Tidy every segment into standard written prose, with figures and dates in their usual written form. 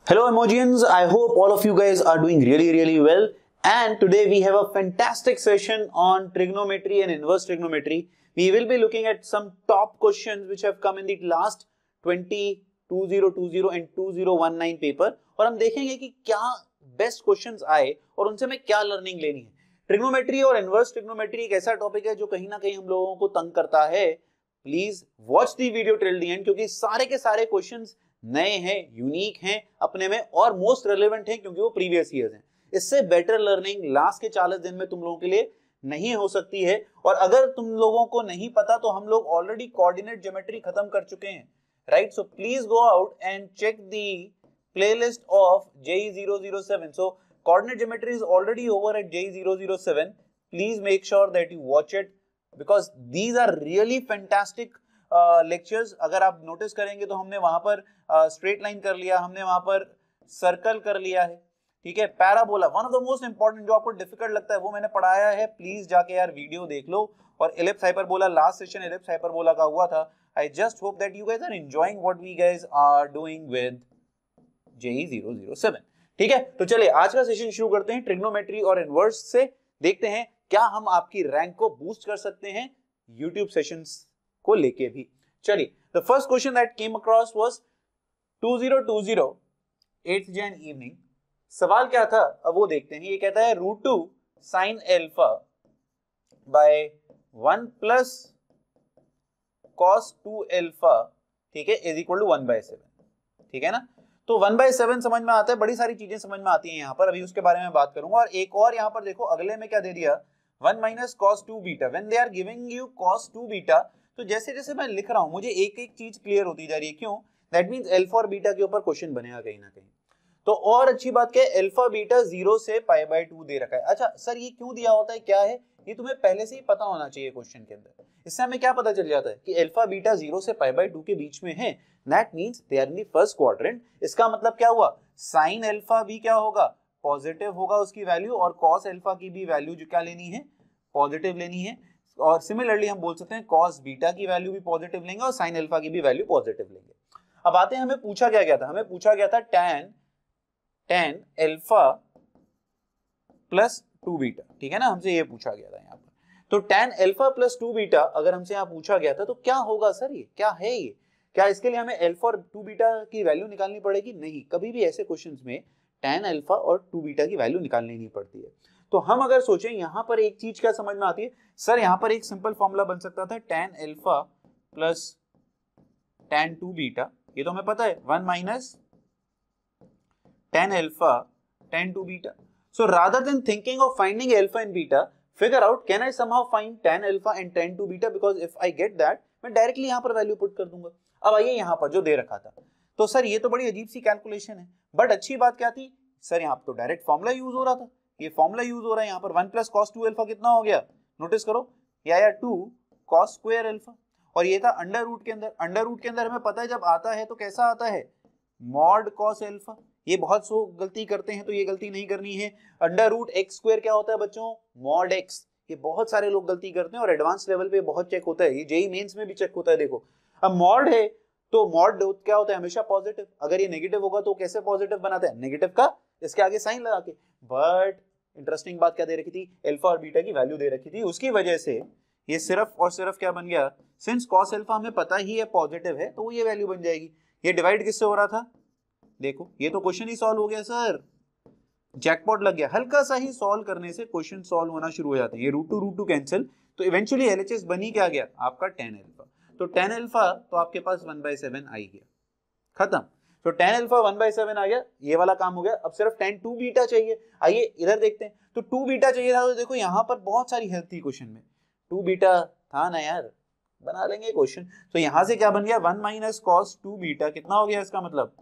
Hello Emojians, I hope all of you guys are doing really well, and today we have a fantastic session on trigonometry and inverse trigonometry. We will be looking at some top questions which have come in the last 2020 and 2019 paper और हम देखेंगे कि क्या best questions आए और उनसे हमें क्या लर्निंग लेनी है। ट्रिग्नोमेट्री और इनवर्स ट्रिग्नोमेट्री एक ऐसा टॉपिक है जो कहीं ना कहीं हम लोगों को तंग करता है। Please watch the video till the and, क्योंकि सारे के सारे क्वेश्चंस नए हैं, यूनिक हैं अपने में और मोस्ट रेलेवेंट हैं क्योंकि वो प्रीवियस ईयर्स हैं। इससे बेटर लर्निंग लास्ट के 40 दिन में तुम लोगों के लिए नहीं हो सकती है। और अगर तुम लोगों को नहीं पता तो हम लोग ऑलरेडी कोऑर्डिनेट ज्योमेट्री खत्म कर चुके हैं, right? So please go out and check the playlist of JEE 007. So coordinate geometry is already over at JEE 007. Please make sure that you watch it because these are really fantastic lectures. अगर आप notice करेंगे तो हमने वहां पर straight line कर लिया, हमने वहां पर सर्कल कर लिया है, ठीक है। Parabola, one of the most important जो आपको डिफिकल्ट लगता है वो मैंने पढ़ाया है। प्लीज जाके यार वीडियो देख लो। और ellipse hyperbola, last session ellipse hyperbola का हुआ था। I just hope that you guys are enjoying what we guys are doing with JEE 007, ठीक है। तो चलिए आज का सेशन शुरू करते हैं ट्रिग्नोमेट्री और इनवर्स से। देखते हैं क्या हम आपकी रैंक को बूस्ट कर सकते हैं यूट्यूब सेशंस को लेके भी। चलिए, the first question that came across was 2020 8th Jan evening. सवाल क्या था अब वो देखते हैं। ये कहता है √2 sin alpha by 1 plus cos 2 alpha, ठीक है, इज इक्वल टू 1/7, ठीक है ना। तो 1/7 समझ में आता है, बड़ी सारी चीजें समझ में आती हैं यहाँ पर, अभी उसके बारे में बात करूंगा। और एक और यहाँ पर देखो अगले में क्या दे दिया, 1 minus cos 2 beta. When they are giving you cos 2 beta, तो जैसे जैसे मैं लिख रहा हूं मुझे एक एक चीज क्लियर होती जा रही है। क्यों? दैट मींस अल्फा और बीटा के ऊपर क्वेश्चन बनेगा कहीं ना कहीं। तो और अच्छी बात क्या है, अल्फा बीटा 0 से π/2 दे रखा है। अच्छा सर ये क्यों दिया होता है, क्या है ये तुम्हें पहले से ही पता होना चाहिए क्वेश्चन के अंदर। इससे हमें क्या पता चल जाता है कि अल्फा बीटा 0 से π/2 के बीच में है। That means they are in the first quadrant. इसका मतलब क्या हुआ, साइन अल्फा भी क्या होगा, पॉजिटिव होगा उसकी वैल्यू, और कॉस अल्फा की भी वैल्यू जो क्या लेनी है, पॉजिटिव लेनी है। और सिमिलरली हम बोल सकते हैं कॉस बीटा की वैल्यू भी पॉजिटिव लेंगे और साइन अल्फा की भी वैल्यू पॉजिटिव लेंगे। अब आते हैं, हमें पूछा क्या गया था, हमें पूछा गया था tan अल्फा प्लस 2 बीटा, ठीक है ना, हमसे ये पूछा गया था यहाँ पर। तो tan अल्फा प्लस 2 बीटा अगर हमसे यहाँ पूछा गया था तो क्या होगा सर, ये क्या है, ये क्या इसके लिए हमें अल्फा और 2 बीटा की वैल्यू निकालनी पड़ेगी? नहीं, कभी भी ऐसे क्वेश्चंस में tan अल्फा और 2 बीटा की वैल्यू निकालनी नहीं पड़ती है। तो हम अगर सोचें यहाँ पर एक चीज क्या समझ में आती है, सर यहाँ पर एक सिंपल फॉर्मूला बन सकता था tan alpha plus tan 2 beta. ये तो हमें पता है 1 minus tan alpha tan 2 beta. So rather than thinking of finding alpha and beta, figure out can I somehow find tan alpha and tan 2 beta, because if I get that मैं directly यहाँ पर value put कर दूंगा। अब आइए यहाँ पर जो दे रखा था, तो सर ये तो बड़ी अजीब सी कैलकुलेशन है, बट अच्छी बात क्या थी सर, यहाँ तो डायरेक्ट फॉर्मूला यूज हो रहा था। ये फॉर्मूला यूज हो रहा है यहाँ पर, 1 प्लस cos 2 अल्फा कितना हो गया, नोटिस करो, या 2 cos स्क्वायर अल्फा। और ये था अंडर रूट के अंदर। अंडर रूट के अंदर हमें पता है जब आता है तो कैसा आता है, मॉड cos अल्फा। ये बहुत सो गलती करते हैं तो ये गलती नहीं करनी है। अंडर रूट एक्स स्क्वायर क्या होता है बच्चों, मॉड एक्स। ये बहुत सारे लोग गलती करते हैं और एडवांस लेवल पे बहुत चेक होता है, ये JEE मेंस में भी चेक होता है। देखो अब मॉड है तो मॉड क्या होता है, हमेशा पॉजिटिव। अगर ये नेगेटिव होगा तो कैसे पॉजिटिव बनाते हैं, नेगेटिव का इसके आगे साइन लगा के। बट इंटरेस्टिंग बात क्या दे रखी थी, अल्फा और बीटा की वैल्यू दे रखी थी, उसकी वजह से ये सिर्फ और सिर्फ क्या बन गया, सिंस cos अल्फा हमें पता ही है पॉजिटिव है तो ये वैल्यू बन जाएगी। ये डिवाइड किससे हो रहा था, देखो ये तो क्वेश्चन ही सॉल्व हो गया सर, जैकपॉट लग गया। हल्का सा ही सॉल्व करने से क्वेश्चन सॉल्व होना शुरू हो जाते हैं। ये √2 कैंसिल, तो इवेंचुअली LHS बनी क्या गया आपका tan अल्फा। तो tan अल्फा तो आपके पास 1/7 आ गया, खत्म। तो tan अल्फा 1/7 आ गया, ये वाला काम हो गया। अब सिर्फ tan 2 बीटा चाहिए। आइए इधर देखते हैं, तो 2 बीटा चाहिए था, तो देखो यहाँ पर बहुत सारी हेल्प थी क्वेश्चन में, 2 बीटा था ना यार, बना लेंगे क्वेश्चन। तो यहां से क्या बन गया, 1 माइनस cos 2 बीटा कितना हो गया, इसका मतलब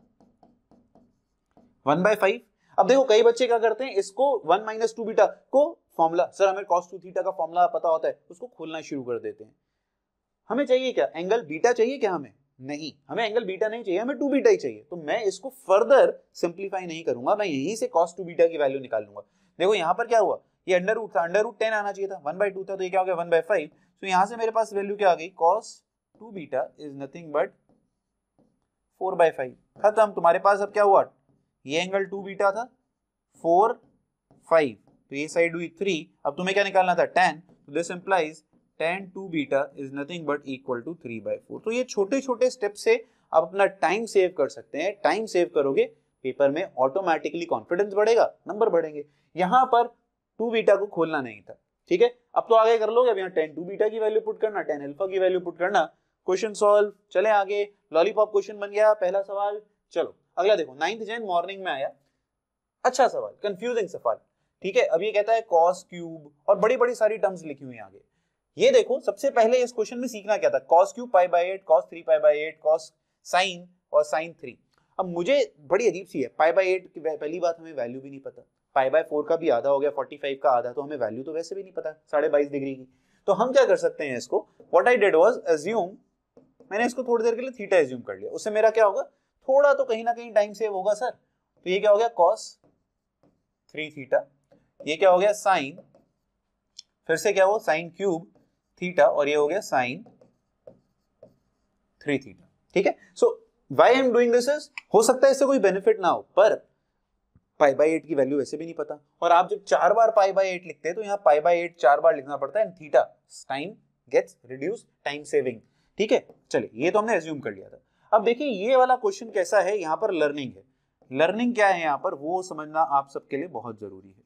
1/5। अब देखो कई बच्चे क्या करते हैं, इसको 1 माइनस 2 बीटा को फॉर्मूला, सर हमें cos 2 थीटा का फॉर्मूला पता होता है, उसको खोलना शुरू कर देते हैं। हमें चाहिए क्या, एंगल बीटा चाहिए क्या, हमें नहीं, हमें एंगल बीटा नहीं चाहिए, हमें 2 बीटा ही चाहिए। तो मैं इसको फर्दर सिंप्लीफाई नहीं करूंगा, मैं यहीं से cos 2 बीटा की वैल्यू निकाल लूंगा। देखो यहाँ पर क्या हुआ, ये अंडर रूट था, अंडर रूट 10 आना चाहिए था, 1/2 था, तो ये क्या हो गया 1/5। तो यहाँ से मेरे पास वैल्यू क्या आ गई, cos 2 beta is nothing but 4/5। खत्म। तुम्हारे पास अब क्या हुआ, ये एंगल 2 बीटा था, 4 5, तो ये साइड हुई 3, अब तुम्हें क्या निकालना था tan, तो this implies tan 2 beta is nothing but equal to 3/4। तो ये छोटे छोटे स्टेप से आप अपना टाइम सेव कर सकते हैं। टाइम सेव करोगे, पेपर में ऑटोमेटिकली कॉन्फिडेंस बढ़ेगा, नंबर बढ़ेंगे। यहाँ पर 2 बीटा को खोलना नहीं था, ठीक है। अब तो आगे कर लोगे, अब यहाँ tan 2 बीटा की वैल्यू पुट करना, tan अल्फा की वैल्यू पुट करना, क्वेश्चन सॉल्व। चले आगे, लॉलीपॉप क्वेश्चन बन गया पहला सवाल। चलो अगला देखो, 9 जैन मॉर्निंग में आया, अच्छा सवाल, कंफ्यूजिंग सवाल, ठीक है। अब ये कहता है कॉस क्यूब और बड़ी बड़ी सारी टर्म्स लिखी हुई आगे। ये देखो, सबसे पहले इस क्वेश्चन में सीखना क्या था, cos cube π/8, cos 3π/8, cos sine और साइन 3। अब मुझे बड़ी अजीब सी है, π/8 की पहली बात हमें वैल्यू भी नहीं पता, π/4 का भी आधा हो गया, 45 का आधा, तो हमें वैल्यू तो वैसे भी नहीं पता 22.5 डिग्री की। तो हम क्या कर सकते हैं इसको, what I did was assume, मैंने इसको थोड़ी देर के लिए थीटा एज्यूम कर लिया, उससे मेरा क्या होगा, थोड़ा तो कहीं ना कहीं टाइम सेव होगा सर। तो ये क्या हो गया, cos 3 थीटा, ये क्या हो गया साइन, फिर से क्या हो साइन क्यूब थीटा, और ये हो गया साइन 3 थीटा, ठीक है। So why I am doing this is, हो सकता है इससे कोई बेनिफिट ना हो, पर π/8 की वैल्यू वैसे भी नहीं पता, और आप जब 4 बार π/8 लिखते हैं तो यहाँ π/8 4 बार लिखना पड़ता है, and theta time gets reduce, time saving, ठीक है। चलिए ये तो हमने एज्यूम कर लिया था। अब देखिए ये वाला क्वेश्चन कैसा है, यहाँ पर लर्निंग है। लर्निंग क्या है यहाँ पर, वो समझना आप सबके लिए बहुत जरूरी है।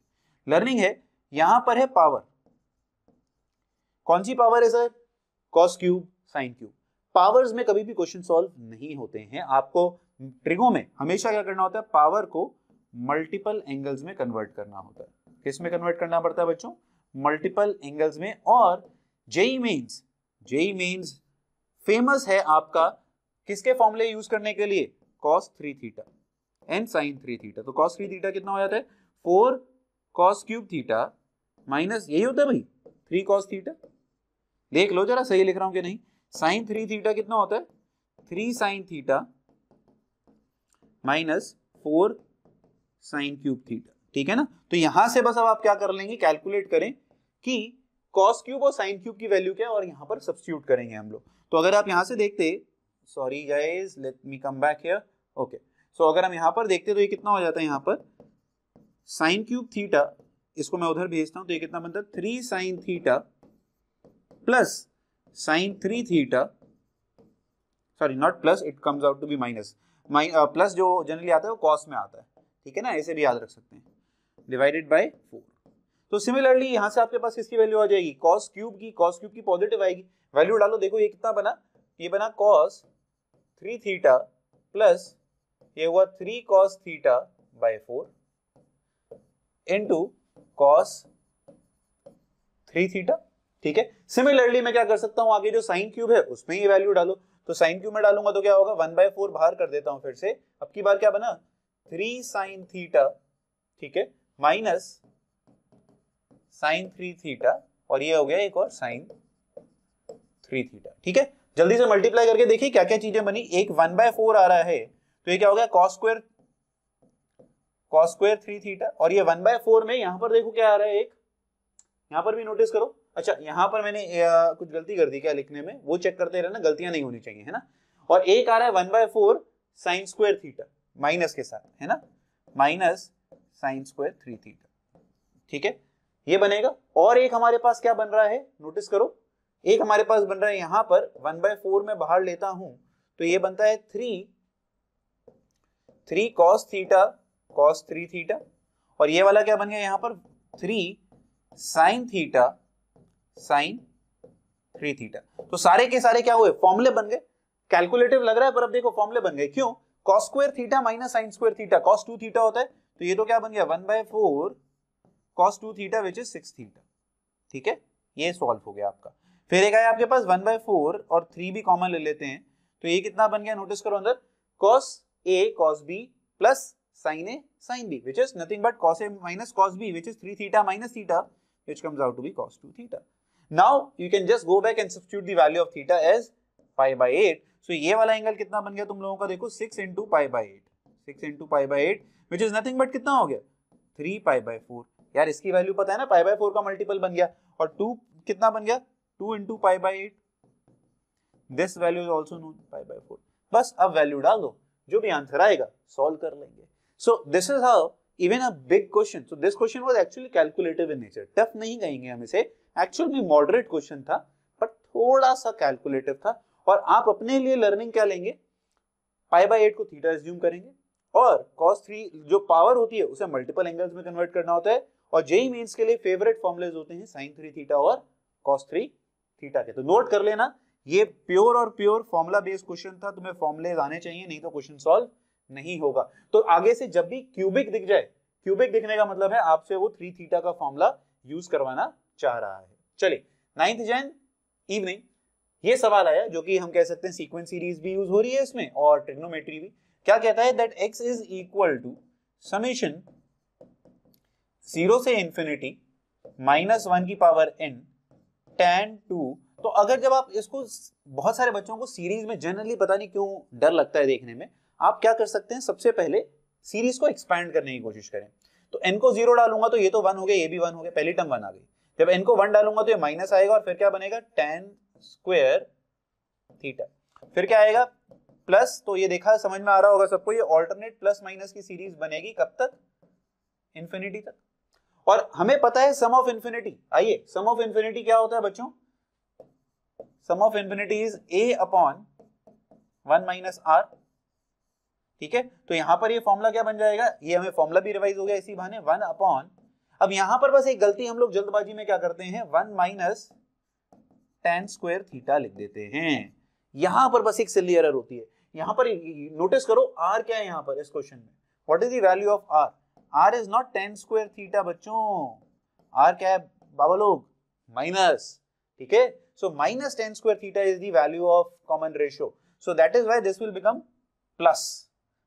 लर्निंग है, यहाँ पर है पावर, कौन सी पावर है sir, cos cube sine cube. Powers में कभी भी क्वेश्चन सॉल्व नहीं होते हैं, आपको ट्रिगो में हमेशा क्या करना होता है, पावर को मल्टीपल एंगल्स में कन्वर्ट करना होता है। किस में कन्वर्ट करना पड़ता है बच्चों, मल्टीपल एंगल्स में। और जेई मेंस फेमस है आपका किसके फॉर्मूले यूज करने के लिए, cos 3 theta and sin 3 theta. तो cos 3 थीटा कितना हो जाता है, 4 cos क्यूब थीटा माइनस, यही होता है भाई 3 cos थीटा, देख लो जरा सही लिख रहा हूं कि नहीं। sin 3 थीटा कितना होता है, 3 sin theta minus 4 sin cube theta, ठीक है ना। तो यहां से बस अब आप क्या कर लेंगे, कैलकुलेट करें कि cos क्यूब और sin क्यूब की वैल्यू क्या है, और यहां पर सब्स्टिट्यूट करेंगे हम लोग। तो अगर आप यहां से देखते, sorry guys let me come back here, okay. So अगर हम यहां पर देखते तो ये कितना हो जाता है, यहां पर sin क्यूब थीटा, इसको मैं उधर भेजता हूं, तो ये कितना बनता है, 3 sin theta plus sin 3 theta, sorry not plus, it comes out to be minus, plus जो जनरली आता है वो cos में आता है, ठीक है ना, ऐसे भी याद रख सकते हैं, डिवाइडेड बाय 4। तो सिमिलरली यहां से आपके पास किसकी वैल्यू आ जाएगी, cos क्यूब की पॉजिटिव आएगी, वैल्यू डालो, देखो ये कितना बना, ये बना cos 3 थीटा प्लस ये हुआ 3 cos theta by 4 into cos 3 theta, ठीक है। सिमिलरली मैं क्या कर सकता हूं, आगे जो साइन क्यूब है उसमें ये वैल्यू डालो, तो साइन क्यूब में डालूंगा तो क्या होगा, 1/4 बाहर कर देता हूं फिर से, अब की बार क्या बना 3 sin थीटा, ठीक है, माइनस sin 3 थीटा, और ये हो गया एक और sin 3 थीटा, ठीक है। जल्दी से मल्टीप्लाई करके देखिए क्या क्या चीजें बनी, एक 1/4 आ रहा है, तो ये क्या हो गया cos स्क्वायर 3 थीटा, और ये 1/4 में यहां पर देखो क्या आ रहा है, एक यहां पर भी नोटिस करो, अच्छा यहां पर मैंने कुछ गलती कर दी क्या लिखने में, वो चेक करते रहना, गलतियां नहीं होनी चाहिए, है ना। और एक आ रहा है 1/4 sin स्क्वायर थीटा माइनस के साथ, है ना, माइनस sin स्क्वायर 3 थीटा, ठीक है, ये बनेगा। और एक हमारे पास क्या बन रहा है, नोटिस करो, एक हमारे पास बन रहा है यहां पर 1/4 में बाहर लेता हूं तो ये बनता है 3 cos थीटा cos 3 थीटा, और ये वाला क्या बन गया यहां पर 3 sin थीटा sin 3 थीटा। तो सारे के सारे क्या हुए, फॉर्मूले बन गए, कैलकुलेटिव लग रहा है पर अब देखो फॉर्मूले बन गए, क्यों, cos square theta minus sin square theta, cos 2 theta होता है, तो ये तो क्या बन गया 1/4 cos 2 theta which is 6 theta, ठीक है, ये सॉल्व हो गया आपका। फिर एक आया आपके पास 1/4 और 3 भी कॉमन ले लेते हैं, तो ये कितना बन गया, नोटिस करो अंदर, cos a cos b plus sin a sin b which is nothing but cos a minus cos b which is 3 theta minus theta which comes out to be cos 2 theta. Now you can just go back and substitute the value of theta as pi/8. So ये वाला angle कितना बन गया तुम लोगों का, देखो 6 into pi/8, 6 into pi/8 which is nothing but कितना हो गया 3 pi/4। यार इसकी वैल्यू पता है ना, pi/4 का मल्टीपल बन गया, और 2 कितना बन गया 2 into pi/8, this value is also known pi/4। बस अब वैल्यू डाल दो, जो भी आंसर आएगा सॉल्व कर लेंगे। So this is how even a big question, so this question was actually calculative in nature, tough नहीं कहेंगे हम इसे, एक्चुअल में मॉडरेट क्वेश्चन था बट थोड़ा सा कैलकुलेटिव था। और आप अपने लिए लर्निंग क्या लेंगे, π/8 को थीटा एज्यूम करेंगे और cos 3 जो पावर होती है उसे मल्टीपल एंगल्स में कन्वर्ट करना होता है, और जेई मेंस के लिए फेवरेट फॉर्मूलेज होते हैं sin 3 थीटा और cos 3 थीटा के। तो नोट कर लेना, ये प्योर और प्योर फॉर्मूला बेस्ड क्वेश्चन था, तुम्हें फॉर्मूलेज आने चाहिए, नहीं तो क्वेश्चन सॉल्व नहीं होगा। तो आगे से जब भी क्यूबिक दिख जाए, क्यूबिक दिखने का मतलब है आपसे वो 3 थीटा का फॉर्मूला यूज करवाना चाह रहा है। चलिए 9th जैन इवनिंग ये सवाल आया जो कि हम कह सकते हैं सीक्वेंस सीरीज भी यूज हो रही है इसमें और ट्रिग्नोमेट्री भी। क्या कहता है, that x is equal to summation 0 से इंफिनिटी -1 की पावर n tan 2। तो अगर जब आप इसको, बहुत सारे बच्चों को सीरीज में जनरली पता नहीं क्यों डर लगता है देखने में, आप क्या कर सकते हैं, सबसे पहले सीरीज को एक्सपैंड करने की कोशिश करें। तो n को 0 डालूंगा तो ये तो 1 हो गया, ये भी 1 हो गया, पहली टर्म 1 आ गई। जब n को 1 डालूंगा तो ये माइनस आएगा और फिर क्या बनेगा, tan स्क्वायर थीटा। फिर क्या आएगा, प्लस, तो ये देखा समझ में आ रहा होगा सबको, ये ऑल्टरनेट प्लस माइनस की सीरीज बनेगी कब तक, इंफिनिटी तक। और हमें पता है सम ऑफ इंफिनिटी, आइए सम ऑफ इंफिनिटी क्या होता है बच्चों, sum of infinity is a upon 1 minus r। ठीक है, तो यहां पर ये फॉर्मूला क्या बन जाएगा, ये हमें फॉर्मूला भी रिवाइज हो गया इसी बहाने, 1 अपॉन, अब यहां पर बस एक गलती हम लोग जल्दबाजी में क्या करते हैं, 1 माइनस tan स्क्वायर थीटा लिख देते हैं। यहां पर बस एक सिली एरर होती है। यहां पर नोटिस करो r क्या है यहां पर इस क्वेश्चन में, what is the value of r, r is not tan square theta बच्चों, r क्या है बाबा लोग, माइनस। ठीक है, so minus tan square theta is the value of common ratio, so that is why this will become plus.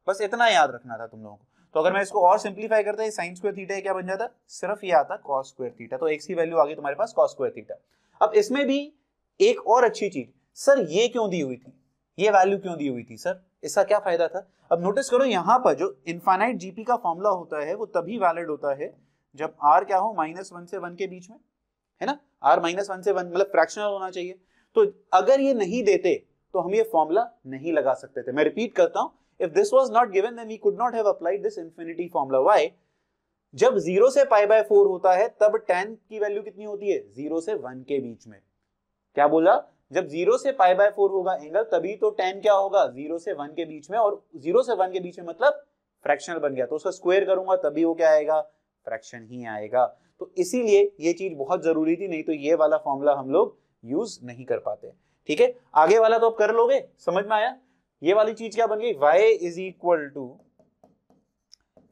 बस इतना याद रखना था तुम लोगों को। तो अगर मैं इसको और सिंप्लीफाई करता है, sin स्क्वायर थीटा क्या बन जाता, सिर्फ ये आता cos स्क्वायर थीटा, तो x की वैल्यू आ गई तुम्हारे पास cos स्क्वायर थीटा। अब इसमें भी एक और अच्छी चीज, सर ये क्यों दी हुई थी, ये वैल्यू क्यों दी हुई थी सर, इसका क्या फायदा था। अब नोटिस करो यहां पर जो इनफाइनाइट जीपी का फॉर्मूला होता है वो तभी वैलिड होता है जब r क्या हो -1 से 1 के बीच में, है ना, r -1 से 1 मतलब फ्रैक्शनल होना चाहिए। तो अगर ये नहीं देते तो हम ये फॉर्मूला नहीं लगा सकते थे। मैं रिपीट करता हूं, if this was not given then we could not have applied this infinity formula। why? जब 0 से π/4 होता है तब tan की वैल्यू कितनी होती है, 0 से 1 के बीच में। क्या बोला, जब 0 से π/4 होगा एंगल तभी तो tan क्या होगा, 0 से 1 के बीच में, और 0 से 1 के बीच में मतलब फ्रैक्शनल बन गया, तो उसका स्क्वायर करूंगा तभी वो क्या आएगा, फ्रैक्शन ही आएगा। तो इसीलिए ये चीज बहुत जरूरी थी, नहीं तो ये वाला फॉर्मूला हम लोग यूज नहीं कर पाते। ठीक है, आगे वाला तो आप कर लोगे, समझ में आया। ये वाली चीज क्या बन गई, y इज इक्वल टू,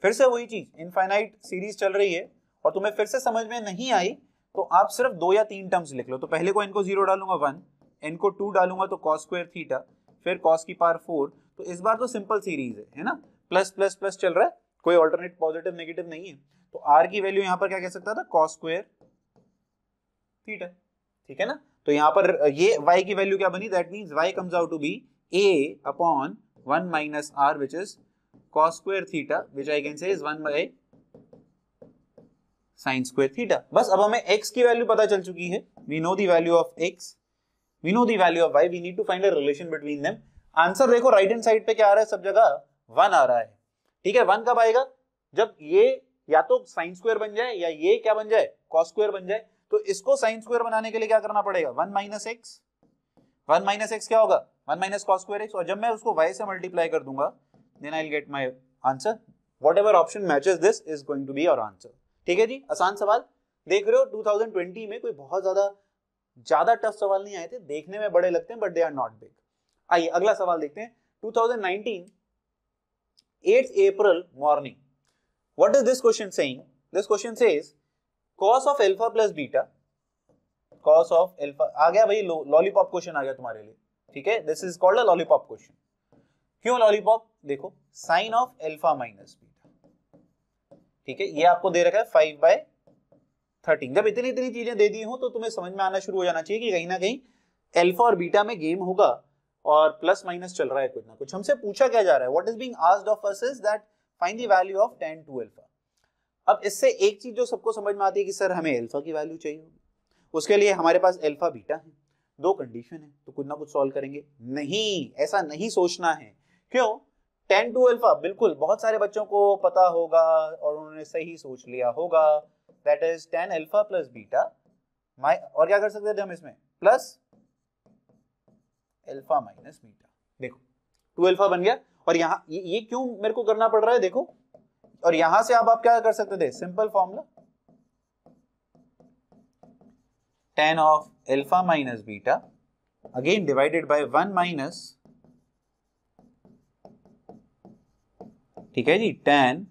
फिर से वही चीज, इनफाइनाइट सीरीज चल रही है और तुम्हें फिर से समझ में नहीं आई तो आप सिर्फ 2 या 3 टर्म्स लिख लो। तो पहले को इनको 0 डालूंगा 1, इनको 2 डालूंगा तो cos स्क्वायर थीटा, फिर cos की पावर 4। तो इस बार तो सिंपल सीरीज है ना, प्लस प्लस प्लस चल रहा है, कोई ऑल्टरनेट पॉजिटिव नेगेटिव नहीं है। तो r की वैल्यू यहां पर क्या कह सकता था, cos स्क्वायर थीटा। ठीक है ना, तो यहां पर ये y की वैल्यू क्या बनी, that means y comes out to be a upon 1 minus r which is cos square theta which I can say is 1 by sin square theta। बस अब हमें x की वैल्यू पता चल चुकी है, we know the value of x, we know the value of y, we need to find a relation between them। Answer देखो right hand side पे क्या आ रहा है, सब जगह 1 आ रहा है। ठीक है, 1 कब आएगा, जब ये या तो sin स्क्वायर बन जाए या ये क्या बन जाए, cos स्क्वायर बन जाए। तो इसको sin स्क्वायर बनाने के लिए क्या करना पड़ेगा, 1 माइनस x, 1 माइनस x क्या होगा, 1 माइनस cos स्क्वायर x, और जब मैं उसको y से मल्टीप्लाई कर दूंगा then I will get my answer. Whatever option matches this is going to be our answer. ठीक है जी, आसान सवाल देख रहे हो। 2020 में कोई बहुत ज्यादा टफ सवाल नहीं आए थे, देखने में बड़े लगते हैं but they are not big. आइए अगला सवाल देखते हैं। 2019 8th April morning, what is this question saying, this question says cos of alpha plus beta, cos of alpha आ गया भाई, लॉलीपॉप क्वेश्चन आ गया तुम्हारे लिए। ठीक है, this is called a lollipop question. क्यों लॉलीपॉप, देखो sine of alpha minus beta. ठीक है, ये आपको दे रखा है 5/13। जब इतनी इतनी चीजें दे दी हो तो तुम्हें समझ में आना शुरू हो जाना चाहिए कि कहीं ना कहीं अल्फा और बीटा में गेम होगा और प्लस माइनस चल रहा है कुछ ना कुछ। हमसे पूछा क्या जा रहा है, what is being asked of us is that find the value of tan 2 alpha. अब इससे एक चीज जो सबको समझ में आती है कि सर हमें अल्फा की वैल्यू चाहिए होगी, उसके लिए हमारे पास अल्फा बीटा है, 2 कंडीशन है, तो कुछ ना कुछ सॉल्व करेंगे। नहीं, ऐसा नहीं सोचना है। क्यों, 10 टू अल्फा, बिल्कुल बहुत सारे बच्चों को पता होगा और उन्होंने सही सोच लिया होगा, that is 10 alpha plus beta, और क्या कर सकते थे हम इसमें, प्लस अल्फा माइनस बीटा। देखो 2 अल्फा बन गया, और यहाँ ये क्यों मेरे को करना पड़ रहा है देखो, और यहां से आप क्या कर सकते थे, simple formula 10 of alpha minus beta again divided by 1 minus, ठीक है जी, 10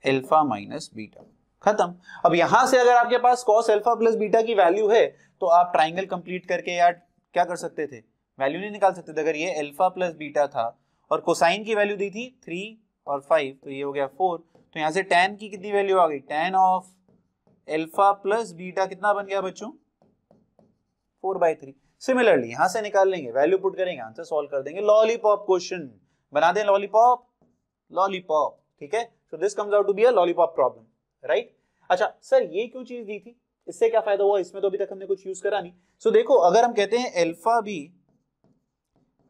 अल्फा माइनस बीटा, खत्म। अब यहां से अगर आपके पास cos अल्फा प्लस बीटा की वैल्यू है तो आप ट्राइंगल कंप्लीट करके यार क्या कर सकते थे, वैल्यू नहीं निकाल सकते थे। अगर ये अल्फा प्लस बीटा था और कोसाइन की वैल्यू दी थी 3 और 5, तो ये हो गया 4, तो यहां से tan की कितनी वैल्यू आ गई, tan of alpha plus beta कितना बन गया बच्चों, 4/3। सिमिलरली यहां से निकाल लेंगे, वैल्यू पुट करेंगे, आंसर सॉल्व कर देंगे। लॉलीपॉप क्वेश्चन बना दें, लॉलीपॉप लॉलीपॉप, ठीक है। So this comes out to be a lollipop problem, right. अच्छा सर ये क्यों चीज दी थी, इससे क्या फायदा हुआ, इसमें तो अभी तक हमने कुछ यूज करा नहीं। सो देखो अगर हम कहते हैं अल्फा भी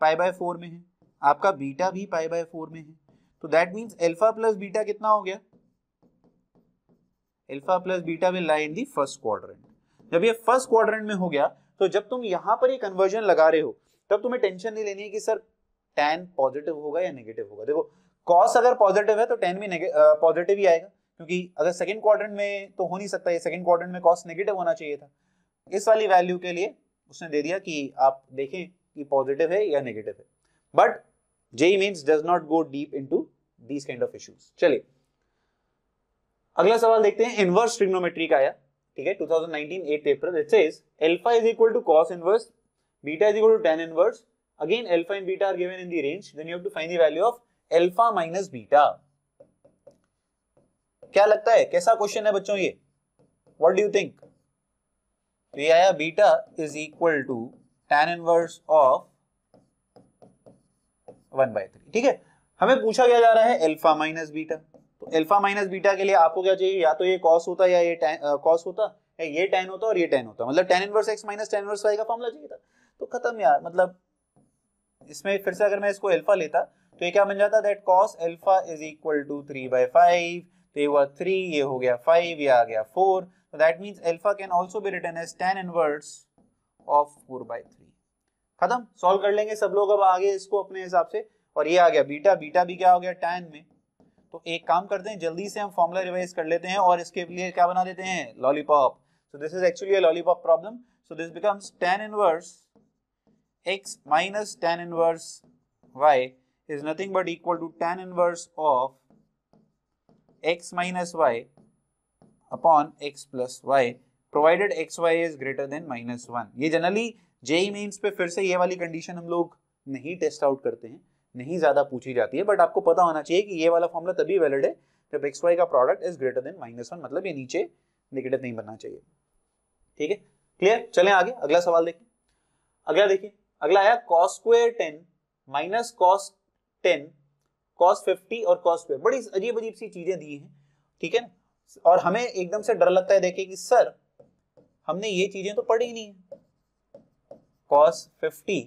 π/4 में है, आपका बीटा भी π/4 में है, तो that means alpha plus beta कितना हो गया, alpha plus beta will lie in the first quadrant. जब ये फर्स्ट क्वाड्रेंट में हो गया, तो जब तुम यहां पर ये कन्वर्जन लगा रहे हो तब तुम्हें टेंशन नहीं लेनी है कि सर tan पॉजिटिव होगा या नेगेटिव होगा। देखो cos अगर पॉजिटिव है तो tan भी पॉजिटिव ही आएगा, क्योंकि अगर सेकंड क्वाड्रेंट में तो हो नहीं सकता, ये सेकंड क्वाड्रेंट में cos नेगेटिव होना चाहिए था। इस वाली वैल्यू के लिए उसने दे दिया कि आप देखें कि पॉजिटिव है या नेगेटिव है, but JEE mains does not go deep into these kind of issues. चलिए अगला सवाल देखते हैं, इनवर्स ट्रिग्नोमेट्री का आया, ठीक है, 2019 8 अप्रैल। It says alpha is equal to cos inverse, beta is equal to tan inverse, again alpha and beta are given in the range, then you have to find the value of alpha minus beta. क्या लगता है कैसा question है बच्चों ये, what do you think. तो ये आया beta is equal to tan inverse of 1/3, ठीक है। हमें पूछा क्या जा रहा है अल्फा माइनस बीटा, तो अल्फा माइनस बीटा के लिए आपको क्या चाहिए, या तो ये cos होता या ये cos होता, या ये tan होता और ये tan होता, मतलब tan inverse x minus tan inverse y का फॉर्मूला चाहिए था। तो खत्म यार, मतलब इसमें फिर से अगर मैं इसको अल्फा लेता तो ये क्या बन जाता, that cos alpha is equal to 3/5, तो ये हुआ 3, ये हो गया 5, ये आ गया 4, तो that means alpha can also be written as tan inverse of 4/3। खत्म, सॉल्व कर लेंगे सब लोग अब आगे इसको अपने हिसाब से। और ये आ गया बीटा, बीटा भी क्या हो गया tan में। तो एक काम करते हैं, जल्दी से हम फॉर्मूला रिवाइज कर लेते हैं और इसके लिए क्या बना देते हैं, lollipop. So this is actually a lollipop problem. So this becomes tan inverse x minus tan inverse y is nothing but equal to tan inverse of x minus y upon x plus y provided xy is greater than -1। ये generally JEE mains पे फिर से ये वाली condition हम लोग नहीं test out करते हैं, नहीं ज्यादा पूछी जाती है, बट आपको पता होना चाहिए कि ये वाला फॉर्मूला तभी वैलिड है जब xy का प्रोडक्ट इज ग्रेटर देन -1, मतलब ये नीचे नेगेटिव नहीं बनना चाहिए, ठीक है, क्लियर। चलें आगे अगला सवाल देखें। अगला देखिए, अगला आया cos square 10 minus cos 10 cos 50 और cos स्क्वायर। बड़ी अजीब अजीब सी चीजें दी हैं, ठीक है ना। और हमें एकदम से डर लगता है देखिए कि सर हमने ये चीजें तो पढ़ी ही नहीं है। cos 50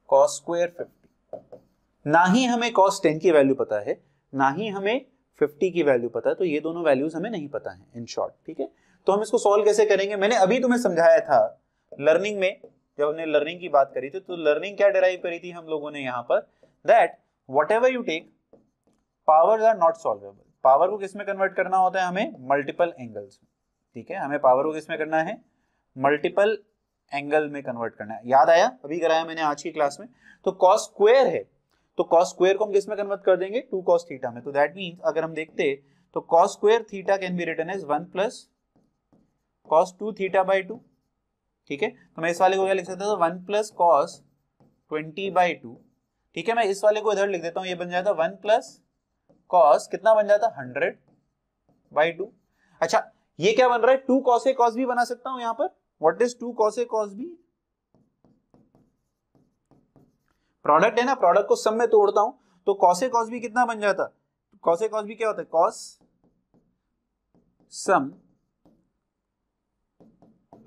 cos स्क्वायर 50, ना ही हमें cos 10 की वैल्यू पता है, ना ही हमें 50 की वैल्यू पता है, तो ये दोनों वैल्यूज हमें नहीं पता है इन शॉर्ट, ठीक है। तो हम इसको सॉल्व कैसे करेंगे, मैंने अभी तुम्हें समझाया था लर्निंग में, जब हमने लर्निंग की बात करी थी, तो लर्निंग क्या डिराइव करी थी हम लोगों ने यहाँ पर, that whatever you take powers are not solvable. Power को किस में कन्वर्ट करना होता है, हमें मल्टीपल एंगल्स में, ठीक है, हमें पावर को किस में करना है, मल्टीपल एंगल में कन्वर्ट करना है। याद आया, अभी कराया मैंने आज की क्लास में। तो cos स्क्वायर है, तो cos स्क्वायर को हम किस में कन्वर्ट कर देंगे, 2 cos थीटा में। तो दैट मींस अगर हम देखते तो cos square theta can be written as 1 plus cos 2 theta by 2, ठीक है। तो मैं इस वाले को क्या लिख सकता हूँ, 1 प्लस cos 20/2, ठीक है। मैं इस वाले को इधर लिख देता हूँ, ये बन जाता 1 प्लस cos कितना बन जाता 100/2। अच्छा ये क्या बन रहा है, 2 cos A cos B बना सकता हूँ यहाँ पर। What is 2 cos A cos B, product है ना, प्रोडक्ट को सब में तोड़ता हूं तो cos A cos B कितना बन जाता, cos A cos B क्या होता है, cos सम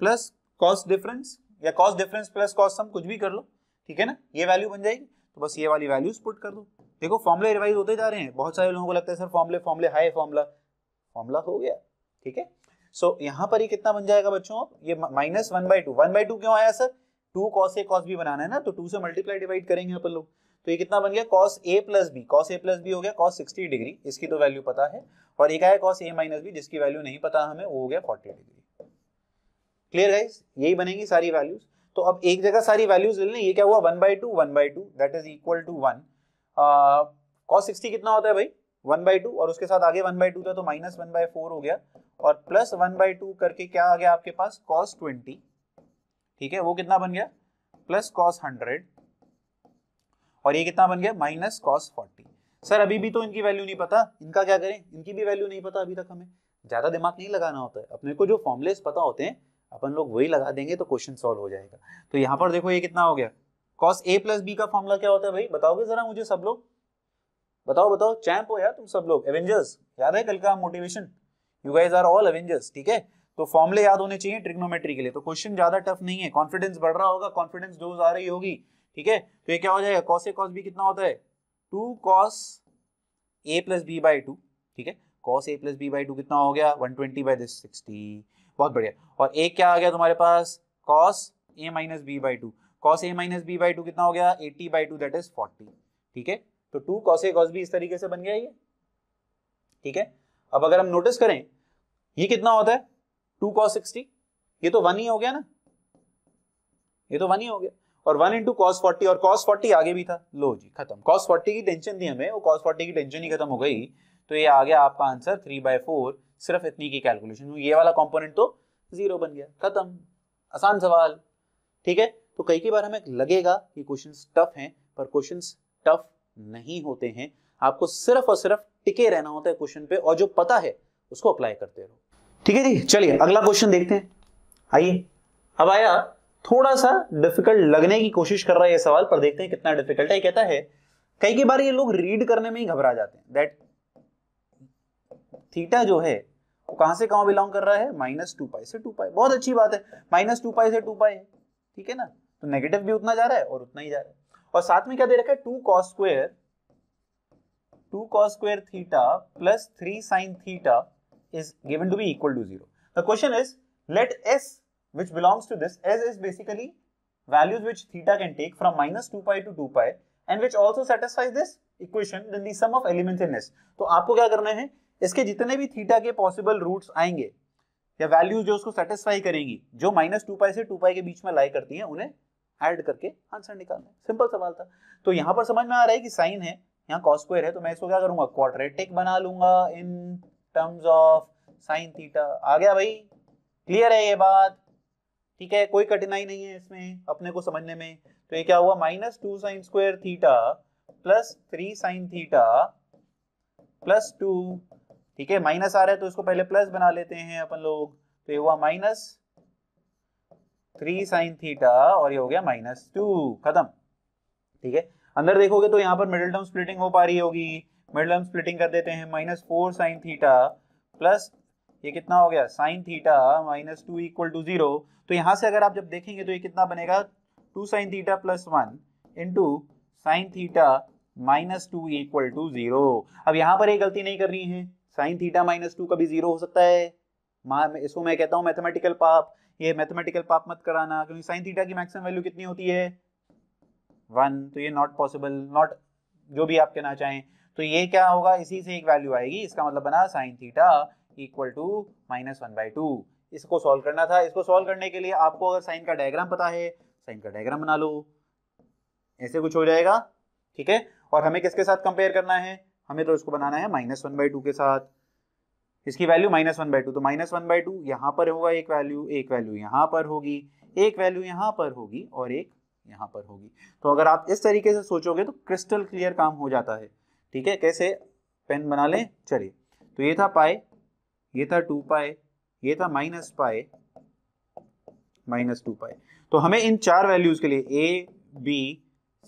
प्लस cos डिफरेंस, या cos डिफरेंस प्लस cos सम, कुछ भी कर लो, ठीक है ना, ये वैल्यू बन जाएगी। तो बस ये वाली वैल्यूज पुट कर दो। देखो फॉर्मूले रिवाइज होते जा रहे हैं। बहुत सारे लोगों को लगता है सर फॉर्मूले हाई फॉर्मूला हो गया, ठीक है। सो यहाँ पर ये कितना बन जाएगा बच्चों, अब ये माइनस 1/2 1/2 क्यों आया sir, 2 cos a cos b बनाना है ना, तो 2 से मल्टीप्लाई डिवाइड करेंगे अपन लोग। तो ये कितना बन गया cos a प्लस b हो गया cos 60 डिग्री, इसकी तो वैल्यू पता है, और एक आया cos a माइनस b जिसकी वैल्यू नहीं पता हमें, वो हो गया 40 डिग्री। क्लियर गाइस, यही बनेगी सारी वैल्यूज। तो अब एक जगह सारी वैल्यूज ले लें, ये क्या हुआ 1/2 that is equal to 1। cos 60 कितना होता है भाई 1/2, और उसके साथ आगे 1/2 था तो माइनस 1/4 हो गया, और प्लस 1/2 करके क्या आ गया आपके पास cos 20, ठीक है, वो कितना बन गया प्लस cos 100, और ये कितना बन गया माइनस cos 40। सर अभी भी तो इनकी वैल्यू नहीं पता, इनका क्या करें, इनकी भी वैल्यू नहीं पता अभी तक। हमें ज्यादा दिमाग नहीं लगाना होता है, अपने को जो फॉर्मुलेस पता होते हैं अपन लोग वही लगा देंगे तो क्वेश्चन सॉल्व हो जाएगा। तो यहाँ पर देखो ये कितना हो गया, cos a प्लस b का फॉर्मूला क्या होता है भाई, बताओगे जरा मुझे सब लोग, बताओ, चैंप हो यार तुम सब लोग, एवेंजर्स, याद है कल का motivation, you guys are all Avengers, ठीक है। तो फॉर्मूले याद होने चाहिए ट्रिग्नोमेट्री के लिए, तो क्वेश्चन ज्यादा टफ नहीं है, कॉन्फिडेंस बढ़ रहा होगा, कॉन्फिडेंस डोज आ रही होगी, ठीक है। तो ये क्या हो जाएगा cos a cos b कितना होता है 2 cos a plus b by 2, ठीक है, cos a plus b by 2 कितना हो गया 120 बाई दिस 60, बहुत बढ़िया। और एक क्या आ गया तुम्हारे पास cos a minus b by 2, cos a minus b by 2 कितना हो गया 80 बाई 2 दैट इज 40, ठीक है। तो 2 cos a cos b इस तरीके से बन गया ये, ठीक है। अब अगर हम नोटिस करें ये कितना होता है 2 cos 60, ये तो 1 ही हो गया ना, ये तो 1 ही हो गया, और 1 इंटू cos 40, और cos 40 आगे भी था, लो जी खत्म, cos 40 की टेंशन थी हमें, वो cos 40 की टेंशन ही खत्म हो गई। तो ये आ गया आपका आंसर 3/4, सिर्फ इतनी की कैलकुलेशन, ये वाला कंपोनेंट तो 0 बन गया, खत्म, आसान सवाल, ठीक है। तो कई बार हमें लगेगा कि क्वेश्चंस टफ हैं, पर क्वेश्चंस टफ नहीं होते हैं, आपको सिर्फ और सिर्फ टिके रहना होता है क्वेश्चन पे, और जो पता है उसको अप्लाई करते रहो, ठीक है जी। चलिए अगला क्वेश्चन देखते हैं, आइए। अब आया थोड़ा सा डिफिकल्ट लगने की कोशिश कर रहा है ये सवाल, पर देखते हैं कितना डिफिकल्ट है। कहता है कई बार ये लोग रीड करने में ही घबरा जाते हैं, दैट थीटा जो है वो कहां से कहां बिलोंग कर रहा है -2π से 2π, बहुत अच्छी बात है, -2π से 2π है, ठीक है ना, तो नेगेटिव भी उतना जा रहा है और उतना ही जा रहा है, और साथ में क्या दे रखा है 2 cos square theta plus 3 sin theta is given to be equal to 0. The question is, let s which belongs to this, s is basically values which theta can take from -2π to 2π and which also satisfies this equation, then the sum of elements in s. तो आपको क्या करना है, इसके जितने भी theta के possible roots आएंगे या वैल्यूज जो उसको सेटिस्फाई करेंगी, जो -2π से 2π के बीच में लाई करती हैं, उन्हें ऐड करके आंसर निकालना है, सिंपल सवाल था। तो यहां पर समझ में आ रहा है कि साइन है, यहाँ cos स्क्वायर है, तो मैं इसको क्या करूंगा क्वाड्रेटिक बना लूंगा in terms of sine theta. आ गया भाई, क्लियर है ये बात, ठीक है, कोई कठिनाई नहीं है इसमें अपने को समझने में। तो ये क्या हुआ -2 sin square theta plus 3 sin theta plus 2, ठीक है, माइनस आ रहा है तो इसको पहले प्लस बना लेते हैं अपन लोग, तो ये हुआ -3 sin थीटा और ये हो गया -2, खत्म, ठीक है। अंदर देखोगे तो यहाँ पर मिडिल टर्म स्प्लिटिंग हो पा रही होगी, मिडिल टर्म स्प्लिटिंग कर देते हैं, -4 sin थीटा प्लस ये कितना हो गया sin थीटा -2 इक्वल टू 0। तो यहाँ से अगर आप जब देखेंगे तो ये कितना बनेगा 2 sin theta plus 1 into sin theta -2 equal to 0। अब यहाँ पर एक गलती नहीं करनी है, sin थीटा -2 कभी 0 हो सकता है, इसको मैं कहता हूँ मैथमेटिकल पाप, ये मैथमेटिकल पाप मत कराना, क्योंकि sin थीटा की मैक्सिमम वैल्यू कितनी होती है 1, तो ये नॉट पॉसिबल, नॉट जो भी आप कहना चाहें, तो ये क्या होगा इसी से एक वैल्यू आएगी, इसका मतलब बना sin थीटा इक्वल टू -1/2। इसको सॉल्व करना था, इसको सॉल्व करने के लिए आपको अगर साइन का डायग्राम पता है, साइन का डायग्राम बना लो, ऐसे कुछ हो जाएगा, ठीक है। और हमें किसके साथ कंपेयर करना है, हमें तो इसको बनाना है -1/2 के साथ, इसकी वैल्यू -1/2, तो -1/2 यहाँ पर होगा एक वैल्यू यहाँ पर होगी, एक वैल्यू यहाँ पर होगी और एक यहाँ पर होगी। तो अगर आप इस तरीके से सोचोगे तो क्रिस्टल क्लियर काम हो जाता है, ठीक है। कैसे, पेन बना लें, चलिए, तो ये था पाई, ये था 2π, ये था -2π। तो हमें इन चार वैल्यूज के लिए a, b,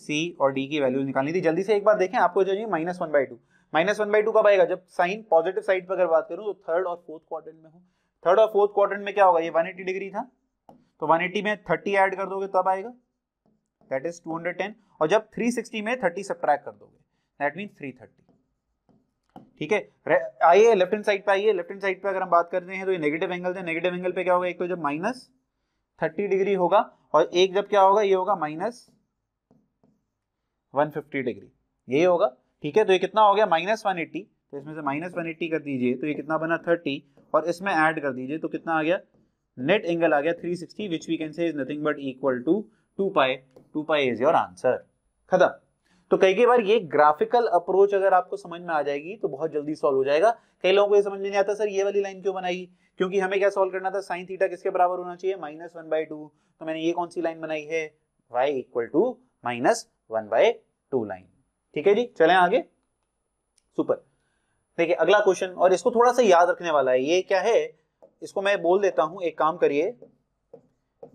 c और d की वैल्यूज निकालनी थी। जल्दी से एक बार देखें, आपको चाहिए -1/2, -1/2 कब आएगा, जब साइन पॉजिटिव साइड पर अगर बात करूं तो थर्ड और फोर्थ क्वाड्रेंट में हो। थर्ड और फोर्थ क्वाड्रेंट में क्या होगा, ये 180 डिग्री था, तो 180 में 30 ऐड कर दोगे तब आएगा, दैट इज 210, और जब 360 में 30 सब्ट्रैक्ट कर दोगे दैट मीन 330। ठीक है, आइए लेफ्ट हैंड साइड पे आइए। लेफ्ट हैंड साइड पे अगर हम बात करते हैं तो ये नेगेटिव एंगल है। नेगेटिव एंगल पे क्या होगा, एक तो जब -30 डिग्री होगा और एक जब क्या होगा, ये होगा -150 डिग्री, यही होगा। ठीक है, तो ये कितना हो गया -180, तो इसमें से -180 कर दीजिए तो ये कितना बना 30, और इसमें ऐड कर दीजिए तो कितना आ गया, नेट एंगल आ गया 360, which we can say is nothing but equal to 2 pi. 2 pi is your answer. खत्म। तो कई बार ये ग्राफिकल अप्रोच अगर आपको समझ में आ जाएगी तो बहुत जल्दी सॉल्व हो जाएगा। कई लोगों को ये समझ में नहीं आता सर ये वाली लाइन क्यों बनाई, क्योंकि हमें क्या सॉल्व करना था, साइन थीटा किसके बराबर होना चाहिए, -1/2। तो मैंने ये कौन सी लाइन बनाई है, y इक्वल टू -1/2 लाइन। ठीक है जी, चलें आगे। सुपर। देखिए अगला क्वेश्चन, और इसको थोड़ा सा याद रखने वाला है। ये क्या है, इसको मैं बोल देता हूं, एक काम करिए,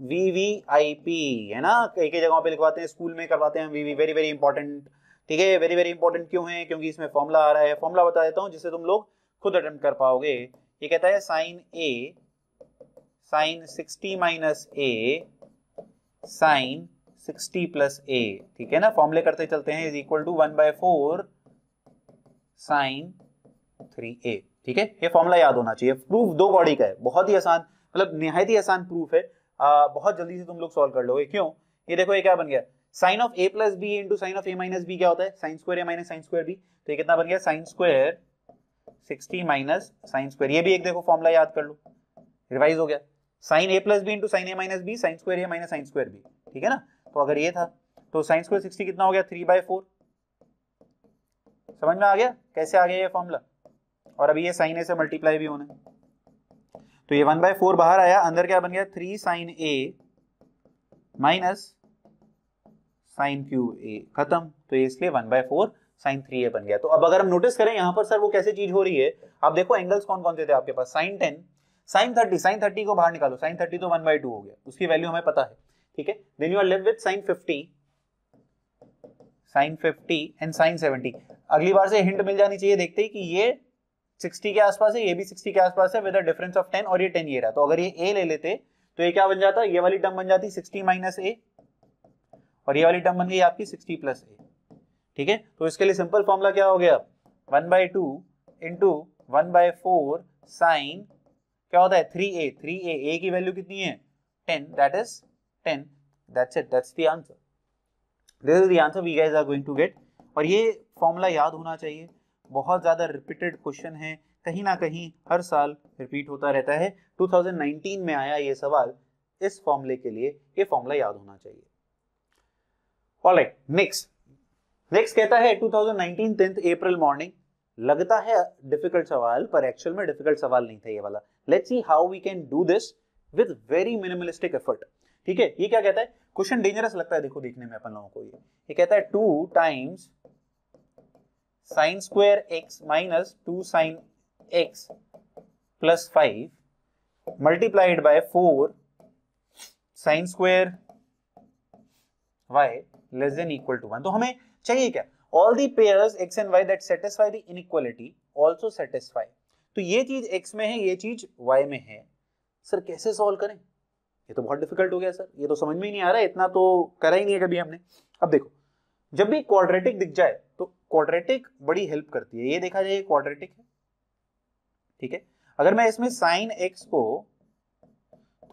VVIP है ना, कई जगहों पे लिखवाते हैं, स्कूल में करवाते हैं VV, वेरी वेरी इंपॉर्टेंट। ठीक है, वेरी वेरी इंपॉर्टेंट क्यों है, क्योंकि इसमें फॉर्मूला आ रहा है। फॉर्मूला बता देता हूं जिससे तुम लोग खुद अटेम्प्ट कर पाओगे। ये कहता है sine A sine 60 minus A sine 60 plus A। ठीक है ना, फॉर्मूले करते चलते हैं, is equal to 1/4 sign 3A। ठीक है, ये फॉर्मूला याद होना चाहिए। प्रूफ 2 बॉडी का है, बहुत ही आसान, मतलब निहायत ही आसान प्रूफ है। बहुत जल्दी से तुम लोग सॉल्व कर लोगे। क्यों, ये देखो ये क्या बन गया, sine of A plus B into sine of A minus B क्या होता है, sine square A minus sine square B. तो ये कितना बन गया, sine square 60 minus sine square. ये भी एक देखो फॉर्मूला याद कर लो, रिवाइज हो गया। Sine A plus B into sine A minus B sine square A minus sine square B. ठीक है ना, तो अगर ये था तो साइन स्क्वायर 60 कितना हो गया, 3/4। समझ में आ गया कैसे आ गया ये फॉर्मूला। और अभी ये साइन A से मल्टीप्लाई भी होना है, तो ये 1/4 बाहर आया, अंदर क्या बन गया, 3 sine A minus sine cube A। खत्म। तो ये इसलिए 1/4 साइन 3A बन गया। तो अब अगर हम नोटिस करें यहाँ पर सर वो कैसे चीज हो रही है, आप देखो एंगल्स कौन कौन से थे आपके पास, साइन 10 साइन 30। साइन 30 को बाहर निकालो, साइन 30 तो 1/2 हो गया, उसकी वैल्यू हमें पता है। ठीक है, then you are left with sine 50 and sine 70। अगली बार से हिंट मिल जानी चाहिए देखते ही कि ये 60 के आसपास है, ये भी 60 के आसपास है, विद अ डिफरेंस ऑफ 10, और ये 10 ये रहा। तो अगर ये A ले लेते तो ये क्या बन जाता, ये वाली टर्म बन जाती 60 माइनस A, और ये वाली टर्म बन गई आपकी 60 प्लस A। ठीक है, तो इसके लिए सिंपल फॉर्मूला क्या हो गया, 1/2 इंटू 1/4 साइन क्या होता है 3A। 3A, A की वैल्यू कितनी है 10, that is 10, that's it, that's the answer. This is the answer we guys are going to get. और ये फॉर्मूला याद होना चाहिए, बहुत ज्यादा रिपीटेड क्वेश्चन है, कहीं ना कहीं हर साल रिपीट होता रहता है। 2019 में आया ये सवाल, इस फॉर्मूले के लिए ये फॉर्मूला याद होना चाहिए। ऑलराइट, नेक्स्ट कहता है 2019 10th अप्रैल मॉर्निंग। लगता है डिफिकल्ट सवाल, पर एक्चुअल में डिफिकल्ट सवाल नहीं था ये वाला। Let's see how we can do this with very minimalistic effort. ठीक है, ये क्या कहता है, क्वेश्चन डेंजरस लगता है देखो देखने में अपन लोगों को। ये कहता है 2 times sine square x minus 2 sine x plus 5 multiplied by 4 sine square y less than equal to 1। तो हमें चाहिए क्या, all the pairs x and y that satisfy the inequality also satisfy. तो ये चीज x में है, ये चीज y में है। सर कैसे सॉल्व करें, ये तो बहुत डिफिकल्ट हो गया सर, ये तो समझ में ही नहीं आ रहा है, इतना तो करा ही नहीं है कभी हमने। अब देखो, जब भी क्वाड्रेटिक दिख जाए तो क्वाड्रेटिक बड़ी हेल्प करती है। ये देखा जाए क्वाड्रेटिक है, ठीक है। अगर मैं इसमें साइन x को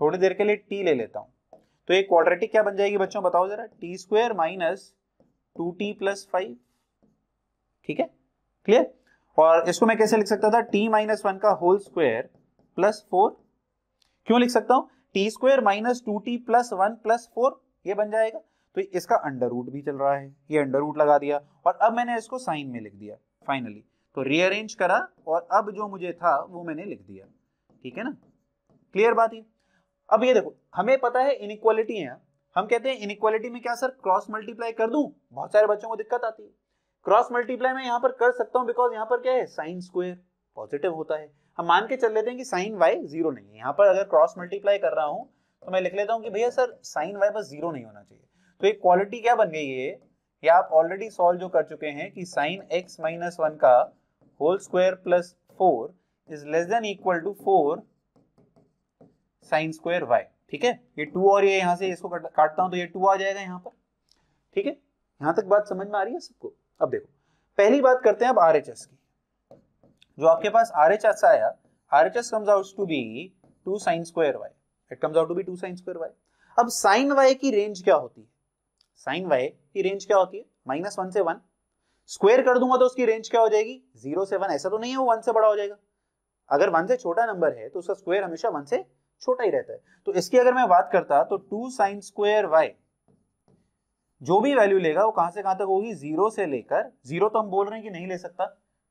थोड़ी देर के लिए t ले लेता हूं तो ये क्वाड्रेटिक क्या बन जाएगी बच्चों, बताओ जरा, T square minus 2t plus 5। ठीक है, क्लियर। और इसको मैं कैसे लिख सकता था, t माइनस 1 का होल स्क्वायर प्लस 4। क्यों लिख सकता हूं, T square minus 2t plus 1 plus 4, ये बन जाएगा। तो इसका अंडर रूट भी चल रहा है, ये अंडर रूट लगा दिया, और अब मैंने इसको साइन में लिख दिया फाइनली। तो रीअरेंज करा और अब जो मुझे था वो मैंने लिख दिया। ठीक है ना, क्लियर बात है। अब ये देखो, हमें पता है इनइक्वालिटी है, हम कहते हैं इनइक्वालिटी में क्या सर क्रॉस मल्टीप्लाई कर दूं, बहुत सारे बच्चों को दिक्कत आती है। क्रॉस मल्टीप्लाई में यहां पर कर सकता हूं, बिकॉज यहां पर क्या है, साइन स्क्वायर पॉजिटिव होता है। हम मान के चल लेते हैं कि साइन y 0 नहीं है। यहां पर अगर क्रॉस मल्टीप्लाई कर रहा हूं तो मैं लिख लेता हूं कि भैया सर साइन y बस 0 नहीं होना चाहिए। तो एक क्वालिटी क्या बन गई है, ये आप ऑलरेडी सॉल्व जो कर चुके हैं कि साइन x माइनस 1 का whole square plus 4 is less than equal to 4 sine square y। ठीक है, ये 2 और ये यहां से इसको काटता हूं तो ये 2 आ जाएगा यहां पर। ठीक है, यहां तक बात समझ में आ रही है सबको? अब देखो पहली बात करते हैं अब RHS की। जो आपके पास RHS आया, RHS comes out to be 2 sin square y, it comes out to be 2 sin square y। अब sin y की रेंज क्या होती है? sin y की रेंज क्या होती है? -1 से 1। स्क्वायर कर दूंगा तो उसकी रेंज क्या हो जाएगी? 0 से 1। ऐसा तो नहीं है वो 1 से बड़ा हो जाएगा। अगर 1 से छोटा नंबर है तो उसका स्क्वायर हमेशा 1 से छोटा ही रहता है। तो इसकी अगर मैं बात करता तो 2 sin square y जो भी वैल्यू लेगा वो कहां से कहां तक होगी? 0 से लेकर, 0 तो हम बोल रहे हैं कि नहीं ले सकता,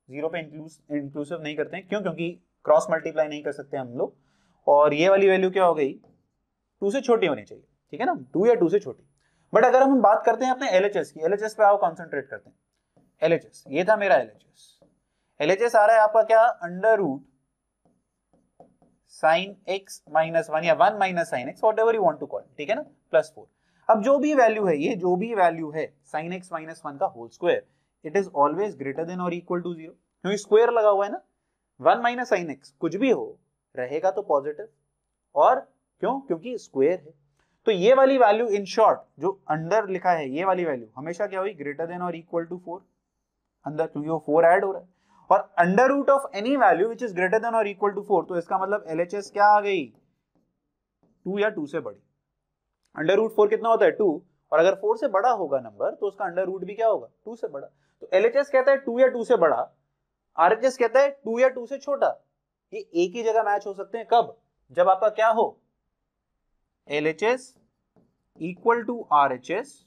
0 पे इंक्लूसिव नहीं करते हैं, क्यों? क्योंकि क्रॉस मल्टीप्लाई नहीं कर सकते हम लोग। और ये वाली वैल्यू क्या हो गई? 2 से छोटी होनी चाहिए, ठीक है ना, 2 या 2 से छोटी। बट अगर हम बात करते हैं अपने LHS की, LHS पे आओ कॉन्सेंट्रेट करते हैं। LHS ये था मेरा LHS आ रहा है आपका क्या? Under root sin x minus 1 या 1 minus sin x, whatever you want to call, ठीक है ना, +4। अब जो भी वैल्यू है, ये जो भी वैल्यू है sin x माइनस 1 का whole square, it is always greater than और इक्वल टू 0, क्योंकि स्क्वायर लगा हुआ है ना। 1 माइनस sin x कुछ भी हो रहेगा तो पॉजिटिव, और क्यों? क्योंकि स्क्वायर है। तो ये वाली वैल्यू इन शॉर्ट जो अंडर लिखा है, ये वाली वैल्यू हमेशा क्या हुई? ग्रेटर देन और इक्वल टू 4 अंदर, क्योंकि वो 4 ऐड हो रहा है। और under root of any value which is greater than और इक्वल टू 4, तो इसका मतलब LHS क्या आ गई? 2 या 2 से बड़ी। अंडर रूट 4 कितना होता है? 2, और अगर 4 से बड़ा होगा नंबर तो उसका अंडर रूट भी क्या होगा? 2 से बड़ा। तो LHS कहता है 2 या 2 से बड़ा, RHS कहता है 2 या 2 से छोटा। ये एक ही जगह मैच हो सकते हैं, कब? जब आपका क्या हो? LHS equal to RHS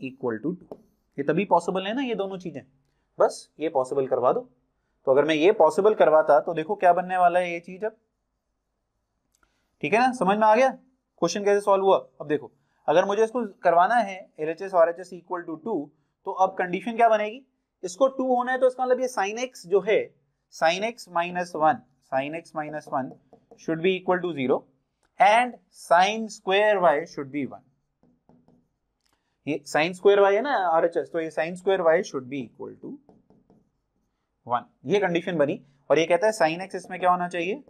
equal to 2। ये तभी पॉसिबल है ना, ये दोनों चीजें। बस ये पॉसिबल करवा दो। तो अगर मैं ये पॉसिबल करवाता तो देखो क्या बनने वाला है ये चीज अब, ठीक है ना, समझ में आ गया क्वेश्चन कैसे सॉल्व हुआ? अब देखो अगर मुझे इसको करवाना है LHS और RHS इक्वल टू 2, तो अब कंडीशन क्या बनेगी? इसको 2 होना है तो इसका मतलब ये sin x जो है, sin x minus 1 should be equal to 0 and sin square y should be 1। ये sin square y है ना RHS, तो ये sin square y should be equal to 1। ये कंडीशन बनी, और ये कहता है sin x इसमें क्या होना चाहिए?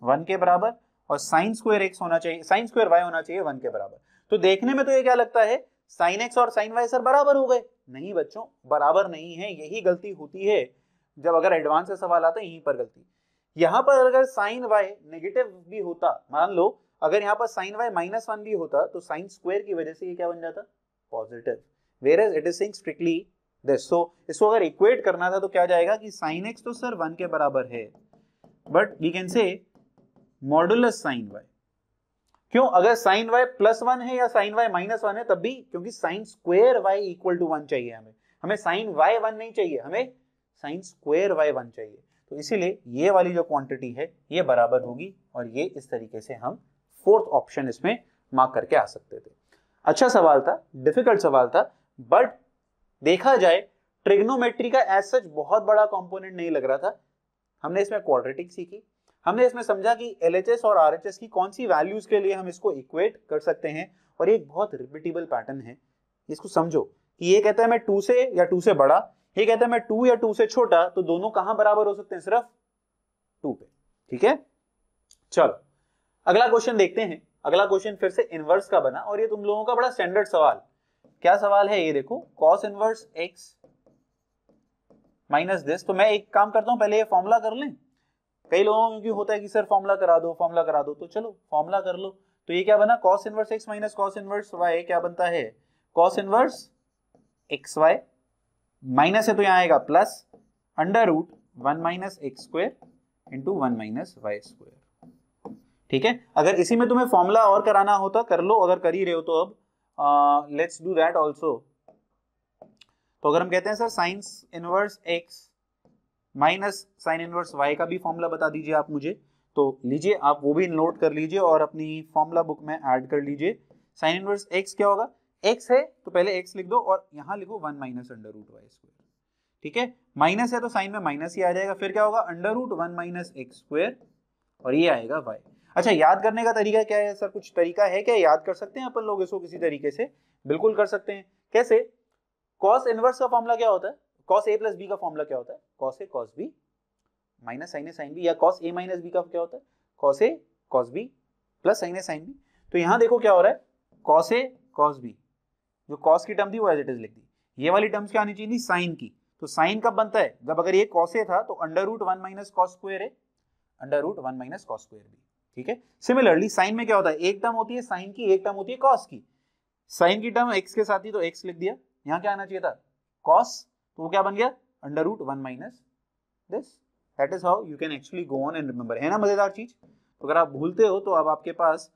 1 के बराबर, और sin square x होना चाहिए, sin square y होना चाहिए 1 के बराबर। तो देखने में तो ये क्या लगता है? sin x और sin y सर बराबर हो गए। नहीं बच्चों, बराबर नहीं है। यही गलती होती है जब अगर एडवांस से सवाल आता है, यहीं पर गलती। यहां पर अगर sin y नेगेटिव भी होता, मान लो अगर यहाँ पर sin y -1 भी होता, तो sin स्क्वायर की वजह से ये क्या बन जाता? Positive. Where it is saying strictly this. So इसको अगर इक्वेट करना था तो क्या जाएगा कि sin x तो सर 1 के बराबर है, but we can say modulus sin y। क्यों? अगर sin y +1 है या sin y -1 है तब भी, क्योंकि sin square y equal to 1 चाहिए हमें sin y 1 नहीं चाहिए, हमें sin स्क्वायर y 1 चाहिए। तो इसीलिए ये वाली जो क्वांटिटी है ये बराबर होगी, और ये इस तरीके से हम फोर्थ ऑप्शन इसमें मार्क करके आ सकते थे। अच्छा सवाल था, डिफिकल्ट सवाल था, बट देखा जाए ट्रिग्नोमेट्री का एज सच बहुत बड़ा कंपोनेंट नहीं लग रहा था। हमने इसमें क्वाड्रेटिक सीखी, हमने इसमें समझा कि LHS और RHS की कौन सी वैल्यूज के लिए हम इसको इक्वेट कर सकते हैं, और ये एक बहुत रिपीटेबल पैटर्न है। इसको समझो कि ये कहता है मैं 2 से या 2 से बड़ा, ये कहता है मैं 2 या 2 से छोटा, तो दोनों कहां बराबर हो सकते हैं? सिर्फ 2 पे, ठीक है। चलो अगला क्वेश्चन देखते हैं। अगला क्वेश्चन फिर से इनवर्स का बना, और ये तुम लोगों का बड़ा स्टैंडर्ड सवाल। क्या सवाल है ये देखो, cos inverse x minus this. तो मैं एक काम करता हूं, पहले ये फॉर्मूला कर लें। कई लोगों को होता है कि सर फॉर्मूला करा दो, फॉर्मूला करा दो, तो चलो फॉर्मूला कर लो। तो ये क्या बना? cos inverse x minus cos inverse y क्या बनता है? cos इनवर्स xy माइनस है तो यहाँ आएगा plus under root 1 minus x square into 1 minus y square. ठीक है, अगर इसी में तुम्हें फॉर्मूला और कराना होता कर लो, अगर कर ही रहे हो तो अब लेट्स डू दैट ऑल्सो। तो अगर हम कहते हैं sir sine inverse x minus sine inverse y का भी फॉर्मूला बता दीजिए आप मुझे, तो लीजिए आप वो भी नोट कर लीजिए और अपनी फॉर्मूला बुक में ऐड कर लीजिए। साइन इनवर्स एक्स क्या होगा? एक्स है तो पहले एक्स लिख दो और यहां लिखो 1 minus under root y square. ठीक है, माइनस है तो साइन में माइनस ही आ जाएगा, फिर क्या होगा? Under root 1 minus x square और ये आएगा वाई। अच्छा, याद करने का तरीका क्या है सर? कुछ तरीका है क्या? याद कर सकते हैं अपन लोग इसको किसी तरीके से? बिल्कुल कर सकते हैं। कैसे? कॉस इनवर्स का फॉर्मूला क्या होता है? कॉस ए प्लस बी का फॉर्मूला क्या होता है? Cos A cos B minus sign A sine B, या कॉस ए माइनस बी का क्या होता है? Cos A cos B plus sign A sine B. तो यहां देखो क्या हो रहा है, कॉस ए कॉस बी, जो कॉस की टर्म थी वो एज इट इज लिख दी। ये वाली टर्म्स क्या आनी चाहिए थी, साइन की। तो साइन कब बनता है, जब अगर ये कॉस ए था तो under root 1 minus cos square A, under root 1 minus cos square B. ठीक है, सिमिलरली साइन में क्या होता है, एक टर्म होती है साइन की, एक टर्म होती है कॉस की। साइन की टर्म एक्स के साथ ही तो एक्स लिख दिया, यहाँ क्या आना चाहिए था कॉस, तो वो क्या बन गया under root 1 minus this. That is how you can actually go on and remember. है ना मजेदार चीज। तो अगर आप भूलते हो तो अब आपके पास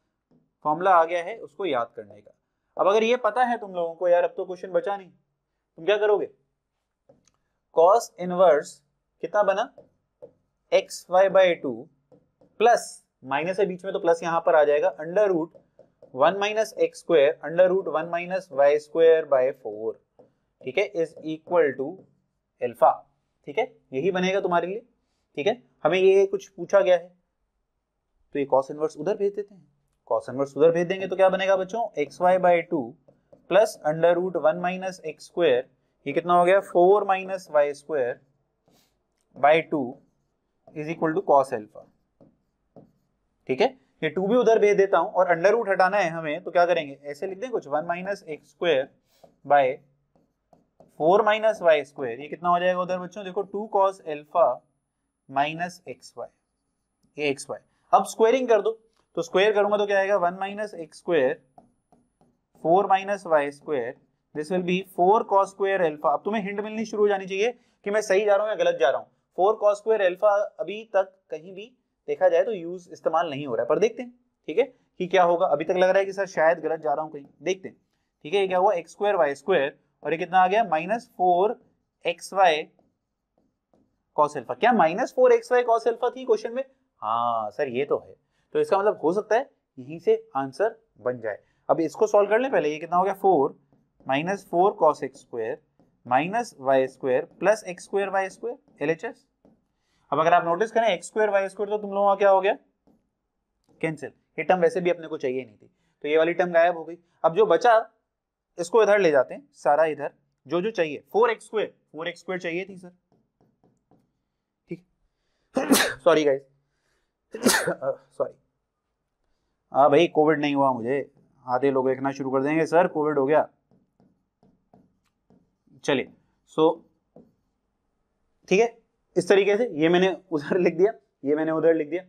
फॉर्मूला आ गया है उसको याद करने का। अब अगर ये पता है तुम लोगों को, यार अब तो क्वेश्चन बचा नहीं, तुम क्या करोगे, cos इनवर्स कितना बना x y by 2 plus, minus है बीच में तो प्लस यहां पर आ जाएगा, under root 1 minus x square under root 1 minus y square by 4, ठीक है, इज इक्वल टू अल्फा। ठीक है, यही बनेगा तुम्हारे लिए। ठीक है, हमें ये कुछ पूछा गया है तो ये cos इनवर्स उधर भेज देते हैं। cos इनवर्स उधर भेज देंगे तो क्या बनेगा बच्चों, x y by 2 plus under root 1 minus x square, ये कितना हो गया 4 minus y square by 2 is equal to cos alpha. ठीक है, ये 2 भी उधर भेज देता हूं और अंडर रूट हटाना है हमें तो क्या करेंगे, ऐसे लिख दें कुछ 1 minus x square by 4 minus y square, ये कितना हो जाएगा उधर बच्चों, देखो 2 cos alpha minus x y, ये एक्स वाई। अब स्क्वायरिंग कर दो, तो स्क्वायर करूंगा तो क्या आएगा 1 minus x square 4 minus y square, this will be 4 cos square alpha. अब तुम्हें हिंट मिलनी शुरू हो जानी चाहिए कि मैं सही जा रहा हूं या गलत जा रहा हूं। 4 cos स्क्वायर अल्फा अभी तक कहीं भी देखा जाए तो यूज इस्तेमाल नहीं हो रहा है, पर देखते हैं ठीक है कि क्या होगा। अभी तक लग रहा है कि सर शायद गलत जा रहा हूं कहीं, देखते हैं। ठीक है, ये क्या हुआ एक्स स्क्वायर वाई स्क्वायर और ये कितना आ गया minus 4 x y cos alpha. क्या minus 4 x y cos alpha थी क्वेश्चन में, हाँ सर ये तो है, तो इसका मतलब हो सकता है यहीं से आंसर बन जाए। अब इसको सॉल्व कर ले पहले, ये कितना हो गया 4 minus 4 cos x square minus y square plus x square y square LHS। अब अगर आप नोटिस करें एक्स स्क्वायर वाई स्क्वायर तो तुम लोगों का क्या हो गया कैंसिल, ये टर्म वैसे भी अपने को चाहिए नहीं थी तो ये वाली टर्म गायब हो गई। अब जो बचा इसको इधर ले जाते हैं, सारा इधर जो जो चाहिए 4x स्क्वायर चाहिए थी सर, ठीक सॉरी गाइस सॉरी। हाँ भाई कोविड नहीं हुआ मुझे, आधे लोग लिखना शुरू कर देंगे सर कोविड हो गया। चलिए सो ठीक है, इस तरीके से ये मैंने उधर लिख दिया, ये मैंने उधर लिख दिया,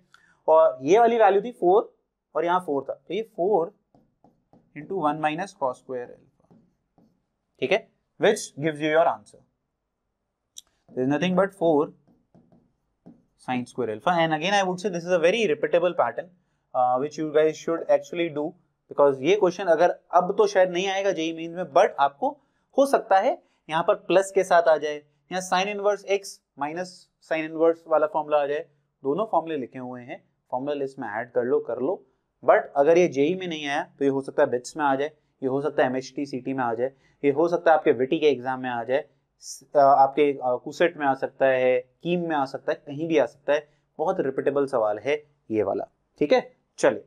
और ये वाली वैल्यू थी 4 और यहाँ 4 था तो ये 4 into 1 minus cos square alpha. ठीक है, which gives you your answer, there is nothing but 4 sin square alpha। And again I would say this is a very repeatable pattern which you guys should actually do, because ये question अगर अब तो शायद नहीं आएगा JEE mains में, but आपको हो सकता है यहाँ पर प्लस के साथ आ जाए, यहाँ sign inverse x minus sine inverse वाला फॉर्मूला आ जाए। दोनों फॉर्मूले लिखे हुए हैं, फॉर्मूला लिस्ट में ऐड कर लो। बट अगर ये जेईई में नहीं आया तो ये हो सकता है बिट्स में आ जाए, ये हो सकता है MHT CT में आ जाए, ये हो सकता है आपके विटी के एग्जाम में आ जाए, आपके कुसेट में आ सकता है, कीम में आ सकता है, कहीं भी आ सकता है। बहुत रिपीटेबल सवाल है ये वाला। ठीक है, चलिए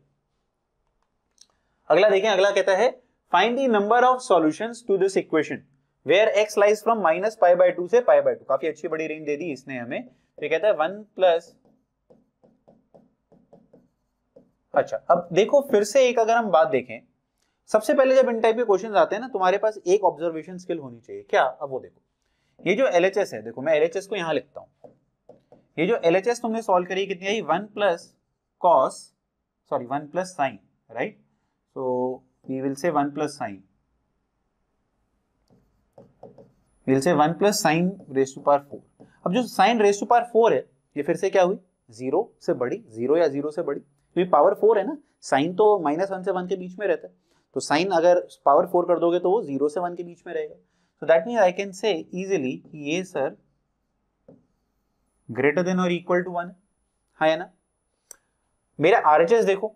अगला देखें। अगला कहता है find the number of solutions to this equation where x lies from minus pi by 2 से पाई बाय 2। काफी अच्छी बड़ी रेंज दे दी इसने हमें। तो ये कहता है 1 प्लस, अच्छा अब देखो फिर से एक अगर हम बात देखें, सबसे पहले जब इन टाइप के क्वेश्चन आते हैं ना तुम्हारे पास एक ऑब्जर्वेशन स्किल होनी चाहिए। क्या, अब वो देखो ये जो LHS है, देखो मैं LHS को यहां लिखता हूं, ये जो LHS तुमने सॉल्व करी कितनी आई 1 plus cos, sorry 1 plus sine, right, so we will say 1 plus sine, we will say 1 plus sine raise to power 4। अब जो साइन रेज टू पावर 4 है ये फिर से क्या हुई, 0 से बड़ी, 0 या 0 से बड़ी, क्योंकि पावर 4 है ना, साइन तो -1 से 1 के बीच में रहता है, तो साइन अगर पावर 4 कर दोगे तो वो 0 से 1 के बीच में रहेगा। So that means I can say easily ये sir greater than or equal to 1 है ना। मेरा RHS देखो,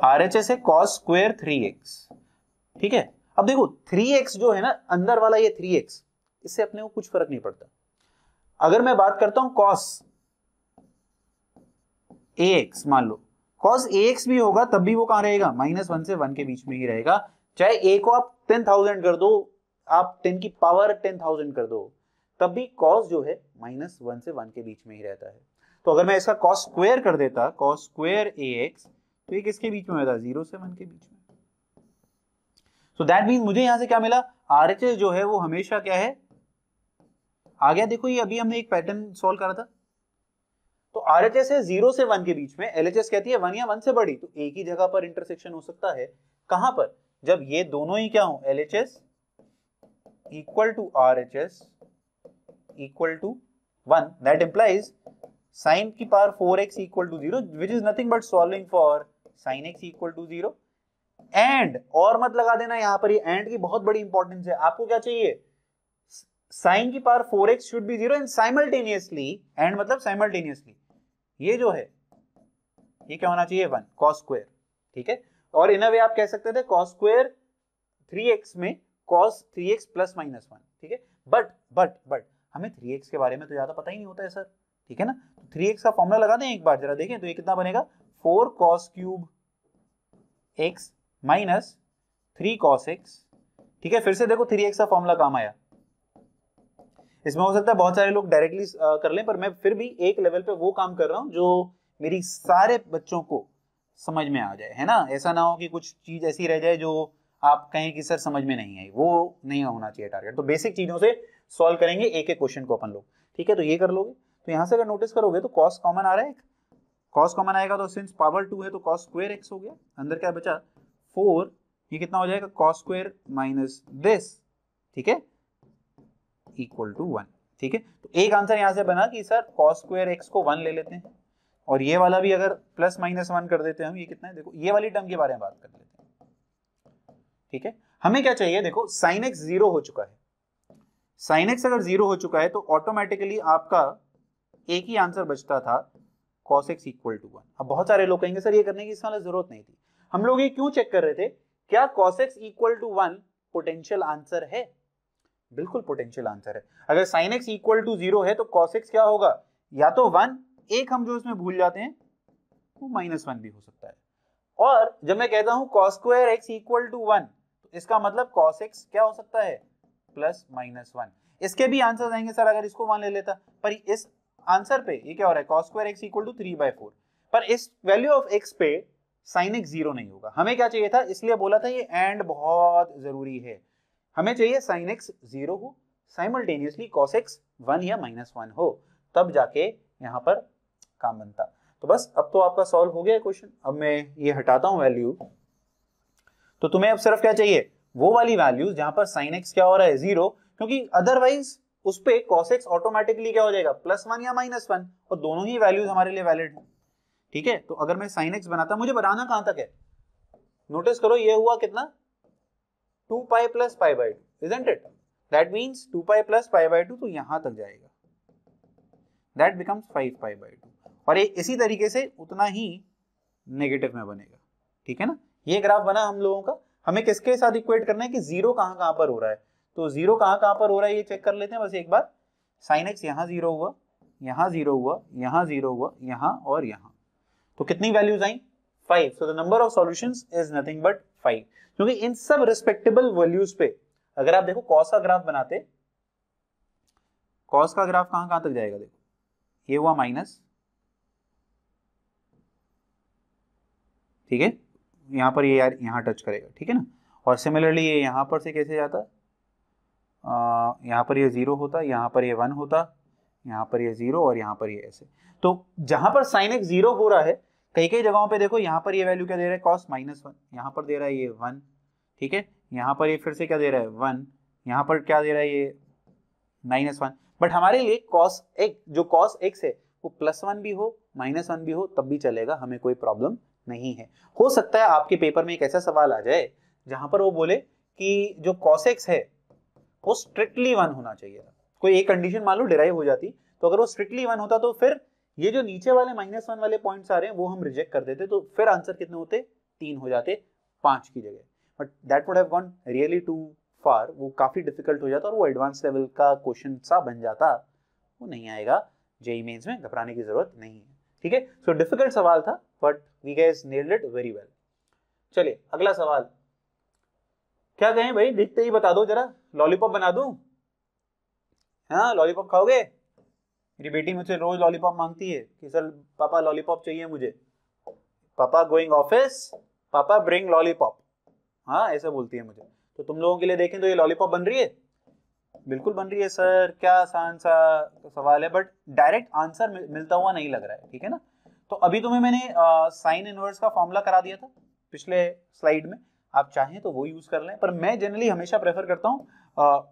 RHS है cos स्क्वायर 3x। ठीक है, अब देखो 3x जो है ना अंदर वाला, ये 3x, इससे अपने को कुछ फर्क नहीं पड़ता। अगर मैं बात करता हूं cos ax, मान लो cos ax भी होगा तब भी वो कहां रहेगा, -1 से 1 के बीच में ही रहेगा। चाहे a को आप 10,000 कर दो, आप 10 की पावर 10,000 कर दो, तब भी cos जो है -1 से 1 के बीच में ही रहता है। तो अगर मैं इसका cos स्क्वायर कर देता, cos स्क्वायर ax, तो ये किसके बीच में रहता, 0 से 1 के बीच में। सो दैट मीन मुझे यहां से क्या मिला, RHS जो है वो हमेशा क्या है, आ गया। देखो ये अभी हमने एक पैटर्न सॉल्व करा था, तो RHS है 0 से 1 के बीच में, LHS कहती है 1 या 1 से बड़ी, तो एक ही जगह पर इंटरसेक्शन हो सकता है। कहां पर, जब ये दोनों ही क्या हो, LHS equal to RHS equal to 1, that implies sin की power 4x equal to 0, which is nothing but solving for sin x equal to 0। And और मत लगा देना यहां पर, ये एंड की बहुत बड़ी इंपॉर्टेंस है। आपको क्या चाहिए, sin की power 4x should be 0 and simultaneously, and मतलब साइमल्टेनियसली ये जो है ये क्या होना चाहिए, 1 cos स्क्वायर, ठीक है। और इन अ वे आप कह सकते थे cos स्क्वायर 3x में cos 3x प्लस माइनस 1, ठीक है। बट हमें 3x के बारे में तो ज्यादा पता ही नहीं होता है सर, ठीक है ना। तो 3x का फॉर्मूला लगा दें एक बार, जरा देखें तो ये कितना बनेगा, 4 cos cube x minus 3 cos x, ठीक है। फिर से देखो 3x का फॉर्मूला काम आया। इसमें हो सकता है बहुत सारे लोग डायरेक्टली कर लें, पर मैं फिर भी एक लेवल पे वो काम कर रहा हूं जो मेरी सारे बच्चों को समझ में आ जाए, है ना। ऐसा ना हो कि कुछ चीज ऐसी रह जाए जो आप कहें कि सर समझ में नहीं आई, वो नहीं होना चाहिए टारगेट। तो बेसिक चीजों से सॉल्व करेंगे एक एक क्वेश्चन को अपन लोग, ठीक है। तो ये कर लोगे, तो यहां से अगर नोटिस करोगे तो cos कॉमन आ रहा है, cos कॉमन आएगा तो सिंस पावर 2 है तो cos स्क्वायर x हो गया, अंदर क्या बचा 4, ये कितना हो जाएगा cos स्क्वायर माइनस दिस, ठीक है, इक्वल टू 1, ठीक है। तो एक आंसर यहां से बना कि सर cos स्क्वायर x को 1 ले लेते हैं, और ये वाला भी अगर प्लस माइनस 1 कर देते हैं हम, ये कितना है देखो, ये वाली टर्म के बारे में बात कर लेते हैं, ठीक है। हमें क्या चाहिए, देखो sin x 0 हो चुका है, sin x अगर 0 हो चुका है तो ऑटोमेटिकली आपका एक ही आंसर बचता था cos x इक्वल टू 1। अब बहुत सारे लोग कहेंगे सर ये करने की इस वाला जरूरत नहीं थी, हम लोग ये क्यों चेक कर रहे थे, क्या cos x equal to 1 potential answer है, बिल्कुल पोटेंशियल आंसर है। अगर sin x इक्वल टू 0 है तो cos x क्या होगा, या तो 1, एक हम जो इसमें भूल जाते हैं वो -1 भी हो सकता है। और जब मैं कहता हूं cos square x equal to 1, तो इसका मतलब cos x क्या हो सकता है, प्लस -1। इसके भी आंसर आएंगे सर अगर इसको 1 ले लेता, पर इस आंसर पे ये क्या हो रहा है, cos square x equal to 3/4, पर इस वैल्यू ऑफ x पे sin x 0 नहीं होगा। हमें क्या चाहिए था, इसलिए बोला था ये एंड बहुत जरूरी है, हमें चाहिए sin x 0 हो, साइमल्टेनियसली cos x 1 या -1 हो, तब जाके यहां पर काम बनता। तो बस अब तो आपका सॉल्व हो गया क्वेश्चन। अब मैं ये हटाता हूं वैल्यू, तो तुम्हें अब सिर्फ क्या चाहिए, वो वाली वैल्यूज जहां पर sin x क्या हो रहा है 0, क्योंकि अदरवाइज उस पे cos x ऑटोमेटिकली क्या हो जाएगा, +1 या -1, और दोनों ही वैल्यूज हमारे लिए वैलिड है, ठीक है। तो अगर मैं sin x बनाता, मुझे बनाना कहां तक है, नोटिस करो ये हुआ कितना, 2π + π/2, isn't it? That means 2π + π/2, तो यहां तक जाएगा, that becomes 5π/2, और ये इसी तरीके से उतना ही नेगेटिव में बनेगा, ठीक है ना। ये ग्राफ बना हम लोगों का, हमें किसके साथ इक्वेट करना है कि 0 कहां पर हो रहा है, तो 0 कहां पर हो रहा है ये चेक कर लेते हैं बस एक बार। sin x यहां 0 हुआ, यहां 0 हुआ, यहां 0 हुआ, यहां और यहां, तो कितनी values I, 5। So the number of solutions is nothing but 5, क्योंकि इन सब रिस्पेक्टेबल वैल्यूज पे अगर आप देखो cos का ग्राफ बनाते, cos का ग्राफ कहां तक जाएगा, देखो ये हुआ माइनस, ठीक है, यहां पर ये यार यहां टच करेगा, ठीक है ना। और सिमिलरली ये यहां पर से कैसे जाता, यहां पर ये 0 होता, यहां पर ये 1 होता, यहां पर ये 0 और यहां पर ये ऐसे। तो जहां पर sin x 0 हो रहा है, कई जगहों पे देखो यहां पर ये वैल्यू क्या दे रहा है, cos -1, यहां पर दे रहा है ये 1, ठीक है, यहां पर ये फिर से क्या दे रहा है 1, यहां पर क्या दे रहा है ये -1। बट हमारे लिए cos x है वो +1 भी हो -1 भी हो तब भी चलेगा, हमें कोई प्रॉब्लम नहीं है। हो सकता है आपके पेपर में एक ऐसा सवाल आ जाए जहां पर वो बोले कि जो cos x है वो स्ट्रिक्टली 1 होना चाहिए था, कोई एक कंडीशन मान लो डिराइव हो जाती, तो अगर वो स्ट्रिक्टली 1 होता तो फिर ये जो नीचे वाले -1 वाले पॉइंट्स आ रहे हैं वो हम रिजेक्ट कर देते, तो फिर आंसर कितने होते, 3 हो जाते 5 की जगह। But that would have gone really too far, वो काफी डिफिकल्ट हो जाता और वो एडवांस लेवल का क्वेश्चन सा बन जाता, वो नहीं आएगा जेईई मेंस में, घबराने की जरूरत नहीं है, ठीक है। सो डिफिकल्ट सवाल था but we guys nailed it very well. चलिए अगला सवाल, क्या कहें भाई, दिखते ही बता दो जरा, लॉलीपॉप बना दूं, हाँ लॉलीपॉप खाओगे, मेरी बेटी मुझसे रोज लॉलीपॉप मांगती है कि सर पापा लॉलीपॉप चाहिए मुझे, पापा गोइंग ऑफिस, पापा ब्रिंग लॉलीपॉप, हाँ ऐसे बोलती है मुझे। तो तुम लोगों के लिए देखें तो ये लॉलीपॉप बन रही है, बिल्कुल बन रही है सर, क्या आसान सा सवाल है, बट डायरेक्ट आंसर मिलता हुआ नहीं लग रहा है, ठीक है ना। तो अभी तुम्हें मैंने साइन इनवर्स का फॉर्मूला करा दिया था पिछले स्लाइड में, आप चाहें तो वो यूज कर लें, पर मैं जनरली हमेशा प्रेफर करता हूँ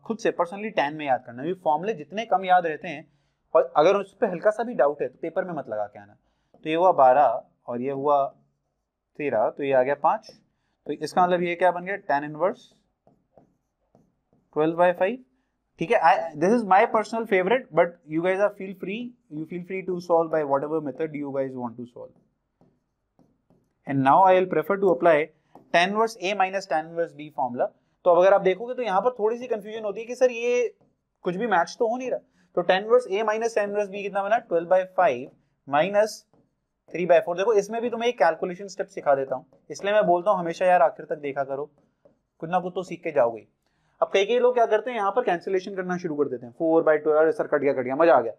खुद से पर्सनली टैन में याद करना, ये फॉर्मूले जितने कम याद रहते हैं, और अगर उस पर हल्का सा भी डाउट है तो पेपर में मत लगा के आना। तो ये हुआ 12 और ये हुआ 13, तो ये आ गया 5, तो इसका मतलब ये क्या बन गया, tan इनवर्स 12/5, ठीक है। This is my personal favourite, but you guys are feel free to solve by whatever method you guys want to solve. And now I will prefer to apply tan inverse a minus tan inverse b formula. तो अब अगर आप देखोगे तो यहाँ पर थोड़ी सी confusion होती है कि सर ये कुछ भी मैच तो हो नहीं रहा। तो tan inverse a minus tan inverse b कितना बना, 12/5 माइनस 3/4। देखो इसमें भी तुम्हें एक कैलकुलेशन स्टेप सिखा देता हूँ, इसलिए मैं बोलता हूँ हमेशा यार आखिर तक देखा करो, कुछ ना कुछ तो सीख के जाओगे। अब कई लोग क्या करते हैं, यहाँ पर कैंसिलेशन करना शुरू कर देते हैं, 4/2, अरे सर कट गया मजा आ गया।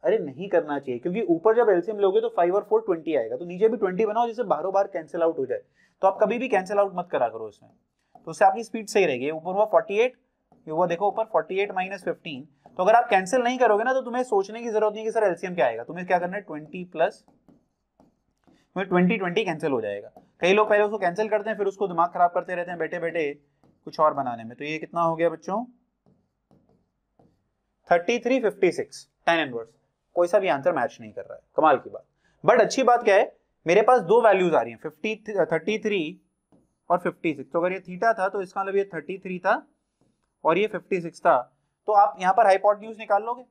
अरे नहीं करना चाहिए, क्योंकि ऊपर जब एलसीएम लोगे तो 5 और 4 20 आएगा, तो नीचे भी 20 बनाओ जिससे बारों बार कैंसिल आउट हो जाए। तो आप कभी भी कैंसिल आउट मत करा करो इसमें, तो उससे आपकी स्पीड सही रहेगी। ऊपर हुआ 48, ये हुआ देखो ऊपर 48 माइनस 15। तो अगर आप कैंसिल नहीं करोगे ना तो तुम्हें सोचने की जरूरत नहीं कि सर एलसीएम क्या आएगा, तुम्हें क्या करना है 20 प्लस 20 कैंसिल हो जाएगा। कई लोग पहले उसको कैंसिल करते हैं फिर उसको दिमाग खराब करते रहते हैं बैठे बैठे कुछ और बनाने में। तो ये कितना हो गया बच्चों, 3356 tan इनवर्स। कोई सा भी आंसर मैच नहीं कर रहा है, कमाल की बात। बट अच्छी बात क्या है, मेरे पास दो वैल्यूज आ रही हैं, 33 और 56। तो अगर ये थीटा था तो इसका मतलब ये 33 था और ये 56 था, तो आप यहाँ पर हाइपोटेन्यूज निकाल लोगे।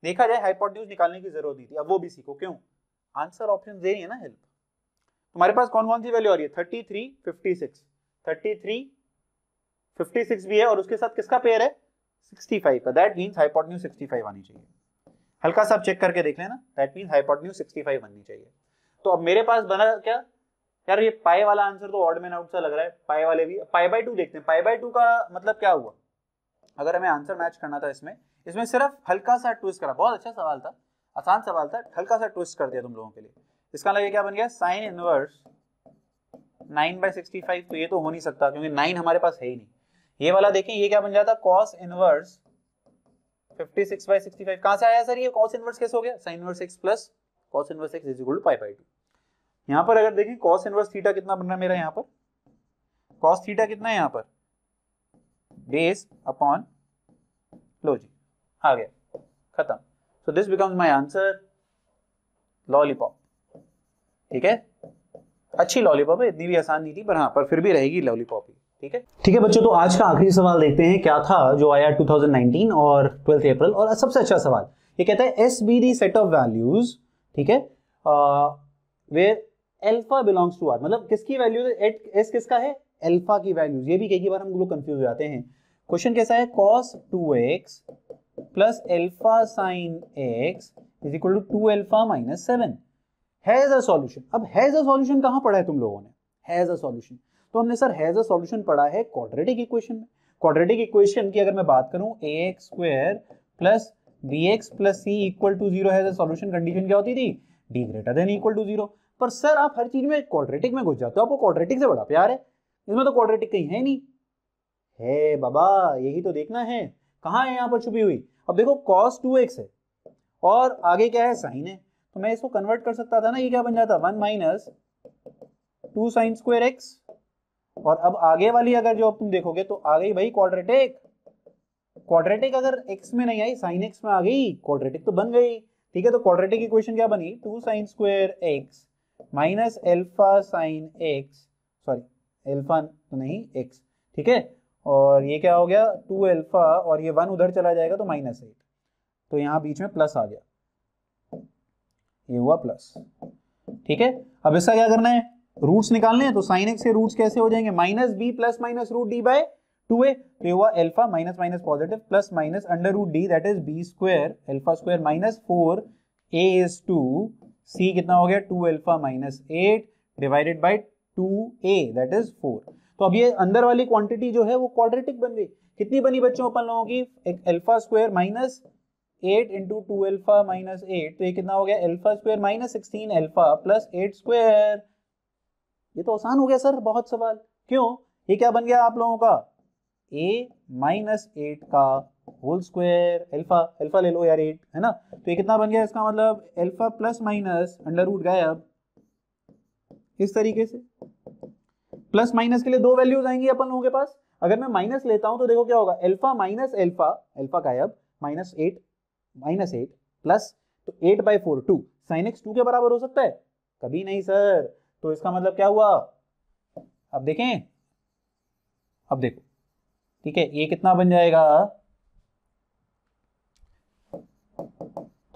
देखा जाए हाइपोटेन्यूज निकालने की जरूरत नहीं थी, अब वो भी सीखो। क्यों, आंसर ऑप्शन दे रही है ना हेल्प। तुम्हारे पास कौन कौन सी वैल्यू आ रही है, 33 56, 33 56 भी है और उसके साथ किसका पेयर है 65 का, दैट मींस हाइपोटेन्यूज 65 आनी चाहिए। हल्का सा चेक करके देख लेना, दैट मींस हाइपोटेन्यूज 65 बननी चाहिए। तो अब मेरे पास बना क्या यार, ये पाई वाला आंसर तो ऑड मैन आउट सा लग रहा है, पाई वाले भी π/2 देखते हैं। π/2 का मतलब क्या हुआ, अगर हमें आंसर मैच करना था इसमें सिर्फ हल्का सा ट्विस्ट करा, बहुत अच्छा सवाल था, आसान सवाल था, हल्का सा ट्विस्ट कर दिया तुम लोगों के लिए। इसका मतलब क्या बन गया, साइन इनवर्स 9/65। तो ये तो हो नहीं सकता क्योंकि 9 हमारे पास है ही नहीं। ये वाला देखें, ये क्या बन जाता, कॉस इनवर्स 56/65। कहां से आया सर ये कॉस इनवर्स, कैसे हो गया, sine inverse x plus cos inverse x is equal to π/2। यहां पर अगर देखें कॉस इनवर्स थीटा कितना बन रहा है मेरा, यहाँ पर कॉस थीटा कितना है, यहाँ पर बेस अपॉन लो जी आ गया, खत्म। So this becomes my answer, lollipop. ठीक है, अच्छी लॉलीपॉप है, इतनी भी आसान नहीं थी, पर हाँ पर फिर भी रहेगी लॉलीपॉप ही। ठीक है बच्चों, तो आज का आखिरी सवाल देखते हैं क्या था जो आया 2019 और 12 अप्रैल। और सबसे अच्छा सवाल ये कहता है S be the set of values, ठीक है, where alpha belongs to R, मतलब किसकी वैल्यू, एस किसका है, अल्फा की वैल्यूज। ये भी कई बार हम लोग कंफ्यूज हो जाते हैं। क्वेश्चन कैसा है, cos 2x plus alpha sine x is equal to 2 alpha minus 7 has a solution. अब हैज अ सॉल्यूशन कहां पढ़ा है तुम लोगों ने, हैज अ सॉल्यूशन तो हमने सर हैज अ सॉल्यूशन पढ़ा है क्वाड्रेटिक इक्वेशन में। क्वाड्रेटिक इक्वेशन की अगर मैं बात करूं, ax square plus bx plus c equal to 0 has a solution, condition क्या होती थी, d greater than equal to 0। पर सर आप हर चीज में क्वाड्रेटिक में घुस जाते हो, आपको क्वाड्रेटिक से बड़ा प्यार है, इसमें तो क्वाड्रेटिक कहीं है नहीं। है बाबा, यही तो देखना है कहां है यहाँ पर छुपी हुई। अब देखो cos 2x है और आगे क्या है, साइन है, तो मैं इसको कन्वर्ट कर सकता था ना, ये क्या बन जाता 1 माइनस 2 साइन स्क्वायर एक्स। और अब आगे वाली अगर जो तुम देखोगे तो आ गई भाई क्वाड्रेटिक, क्वाड्रेटिक अगर x में नहीं आई साइन x में आ गई, क्वाड्रेटिक तो बन गई। ठीक है, तो क्वाड्रेटिक इक्वेशन क्या बनी, 2 sign square x minus alpha sine x, sorry alpha तो नहीं x, ठीक है, और ये क्या हो गया 2 अल्फा और ये 1 उधर चला जाएगा तो -8, तो यहाँ बीच में प्लस आ गया, ये हुआ प्लस। ठीक है, अब इसका क्या करना है, रूट्स निकालने हैं, तो साइन एक्स के रूट्स कैसे हो जाएंगे, minus B plus minus root D by 2a, तो ये हुआ alpha minus minus positive plus minus under root D that is B square alpha square minus 4a is to c कितना हो गया 2 alpha minus 8 divided by 2a that is 4। तो अब ये अंदर वाली क्वांटिटी जो है वो क्वाड्रेटिक बन गई। कितनी बनी बच्चों अपन लोगों की, एक alpha square minus 8 into 2 alpha minus 8, तो ये कितना हो गया alpha square minus 16 alpha plus 8 square. ये तो आसान हो गया सर, बहुत सवाल। क्यों, ये क्या बन गया आप लोगों का, a माइनस 8 का होल स्क्वायर, अल्फा, अल्फा ले लो यार 8 है ना, तो ये कितना बन गया, इसका मतलब alpha plus minus under root गायब, इस तरीके से। प्लस माइनस के लिए दो वैल्यूज आएंगी अपन लोगों के पास, अगर मैं माइनस लेता हूं तो देखो क्या होगा, अल्फा माइनस अल्फा, अल्फा गायब, माइनस 8 प्लस, तो 8/4 2, साइन एक्स 2 के बराबर हो सकता है, कभी नहीं सर। तो इसका मतलब क्या हुआ, अब देखें, अब देखो, ठीक है, ये कितना बन जाएगा,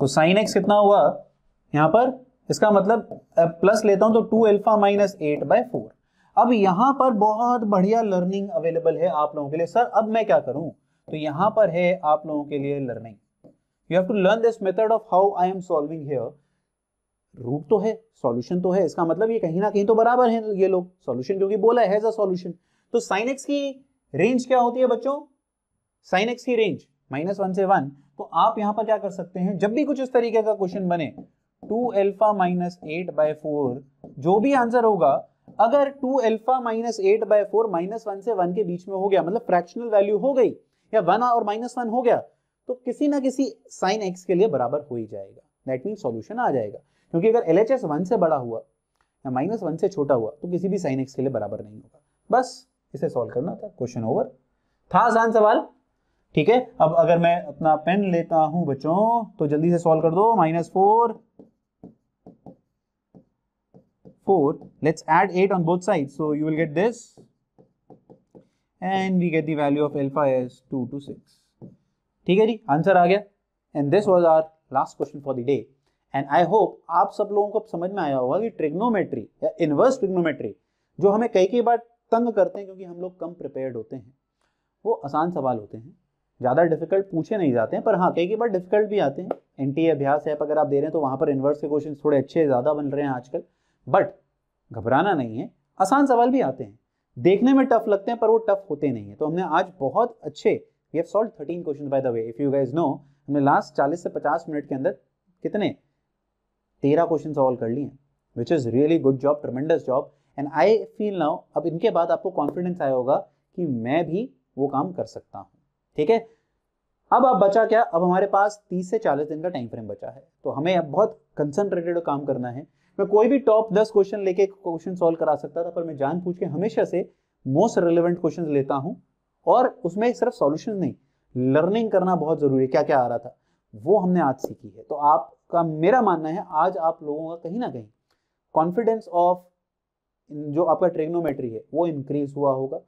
तो साइन एक्स कितना हुआ यहां पर, इसका मतलब प्लस लेता हूं तो 2 अल्फा माइनस 8/4। अब यहां पर बहुत बढ़िया लर्निंग अवेलेबल है आप लोगों के लिए। सर अब मैं क्या करूं, तो यहां पर है आप लोगों के लिए learning, you have to learn this method of how I am solving here. Root तो है, सॉल्यूशन तो है, इसका मतलब ये कहीं ना कहीं तो बराबर है ये लोग, सॉल्यूशन क्योंकि बोला है एज अ सॉल्यूशन। तो साइन एक्स की रेंज क्या होती है बच्चों, साइन एक्स की रेंज -1 से 1। तो आप यहां पर क्या कर सकते हैं, जब भी कुछ इस तरीके का क्वेश्चन बने, 2 अल्फा माइनस 8/4 जो भी आंसर होगा, अगर 2 अल्फा माइनस 8/4 -1 से 1 के बीच में हो गया, मतलब फ्रैक्शनल वैल्यू हो गई, या 1 और -1 हो गया, तो किसी ना किसी साइन एक्स के लिए बराबर हो ही जाएगा, दैट मीन सॉल्यूशन आ जाएगा। क्योंकि अगर LHS 1 से बड़ा हुआ या -1 से छोटा हुआ तो किसी भी साइन एक्स के लिए बराबर नहीं होगा। बस इसे सॉल्व करना था, क्वेश्चन ओवर, था आसान सवाल, ठीक है। अब अगर मैं अपना पेन लेता हूं बच्चों तो जल्दी से सॉल्व कर दो, -4 4, let's add 8 on both sides, so you will get this and we get the value of alpha as 2 to 6। ठीक है जी, आंसर आ गया। And this was our last question for the day, and I hope आप सब लोगों को समझ में आया होगा कि ट्रिग्नोमेट्री या इनवर्स ट्रिग्नोमेट्री जो हमें कई बार तंग करते हैं क्योंकि हम लोग कम प्रिपेयर्ड होते हैं, वो आसान सवाल होते हैं, ज़्यादा डिफिकल्ट पूछे नहीं जाते हैं, पर हाँ कई बार डिफिकल्ट भी आते हैं। NTA अभ्यास ऐप अगर आप दे रहे हैं तो वहाँ पर इनवर्स के क्वेश्चन थोड़े अच्छे ज़्यादा बन रहे हैं आजकल, बट घबराना नहीं है, आसान सवाल भी आते हैं, देखने में टफ लगते हैं पर वो टफ होते नहीं है। तो हमने आज बहुत अच्छे, we have solved 13 question by the way, if you guys know, हमने लास्ट 40 से 50 मिनट के अंदर कितने 13 क्वेश्चन सॉल्व कर लिए हैं, which is really good job, tremendous job. And I feel now, अब इनके बाद आपको कॉन्फिडेंस आया होगा कि मैं भी वो काम कर सकता हूँ, ठीक है। अब बचा क्या, अब हमारे पास 30 से 40 दिन का टाइम फ्रेम बचा है, तो हमें अब बहुत कंसंट्रेटेड काम करना है। मैं कोई भी टॉप 10 क्वेश्चन लेके क्वेश्चन सॉल्व करा सकता था, पर मैं जानबूझ के हमेशा से मोस्ट रिलेवेंट क्वेश्चन लेता हूं, और उसमें सिर्फ सॉल्यूशन नहीं, लर्निंग करना बहुत जरूरी है, क्या क्या आ रहा था वो हमने आज सीखी है। तो आपका, मेरा मानना है आज आप लोगों का कहीं ना कहीं कॉन्फिडेंस ऑफ जो आपका ट्रिग्नोमेट्री है वो इंक्रीज हुआ होगा।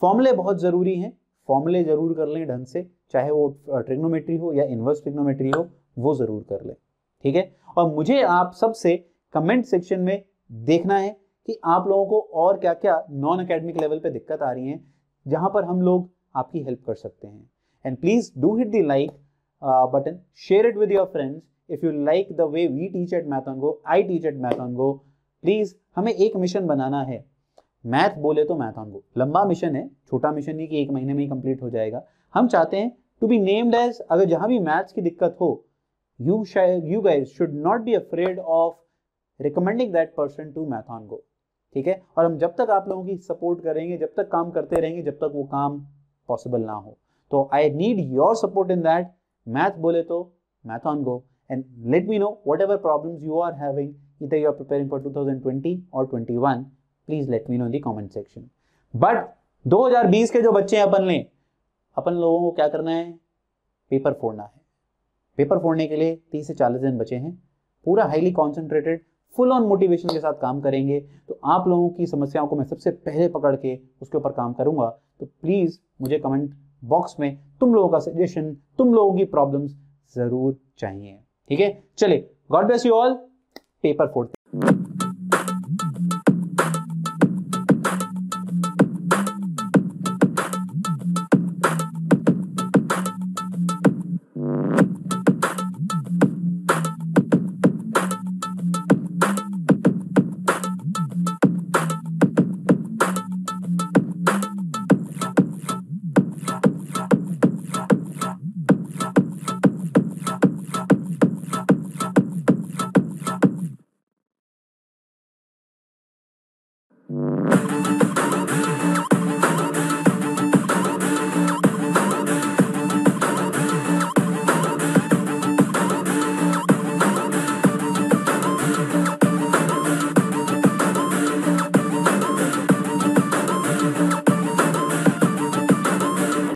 फॉर्मूले बहुत जरूरी हैं, फॉर्मूले जरूर कर लें ढंग से, चाहे वो ट्रिग्नोमेट्री हो या इनवर्स ट्रिग्नोमेट्री हो, वो जरूर कर लें, ठीक है। और मुझे आप सबसे कमेंट सेक्शन में देखना है कि आप लोगों को और क्या क्या नॉन एकेडमिक लेवल पे दिक्कत आ रही है, जहां पर हम लोग आपकी हेल्प कर सकते हैं। And please do hit the like button, share it with your friends if you like the way we teach at Math on Go, I teach at Math on Go. Please हमें एक mission बनाना है, math बोले तो math on गो, लंबा mission है, छोटा mission नहीं कि 1 महीने में ही कंप्लीट हो जाएगा। हम चाहते हैं टू बी नेम्ड एज, अगर जहां भी मैथ्स की दिक्कत हो, you guys should not be afraid of recommending that person to math on go, ठीक है। और हम जब तक आप लोगों की सपोर्ट करेंगे, जब तक काम करते रहेंगे, जब तक वो काम पॉसिबल ना हो। तो I need your support in that, math बोले तो math on go, and let me know whatever problems you are having, either you are preparing for 2020 or 21, please let me know in the comment section। But 2020 के जो बच्चे हैं अपन लोगों को क्या करना है, पेपर फोड़ना है। पेपर फोड़ने के लिए 30 से 40 दिन बचे हैं, पूरा highly concentrated full on motivation के साथ काम करेंगे। तो आप लोगों की समस्याओं को मैं सबसे पहले पकड़ के उसके ऊपर काम करूंगा। तो प्लीज मुझे कमेंट बॉक्स में तुम लोगों का सजेशन, तुम लोगों की प्रॉब्लम्स जरूर चाहिए, ठीक है। चलिए, God bless you all, paper फोड़ते।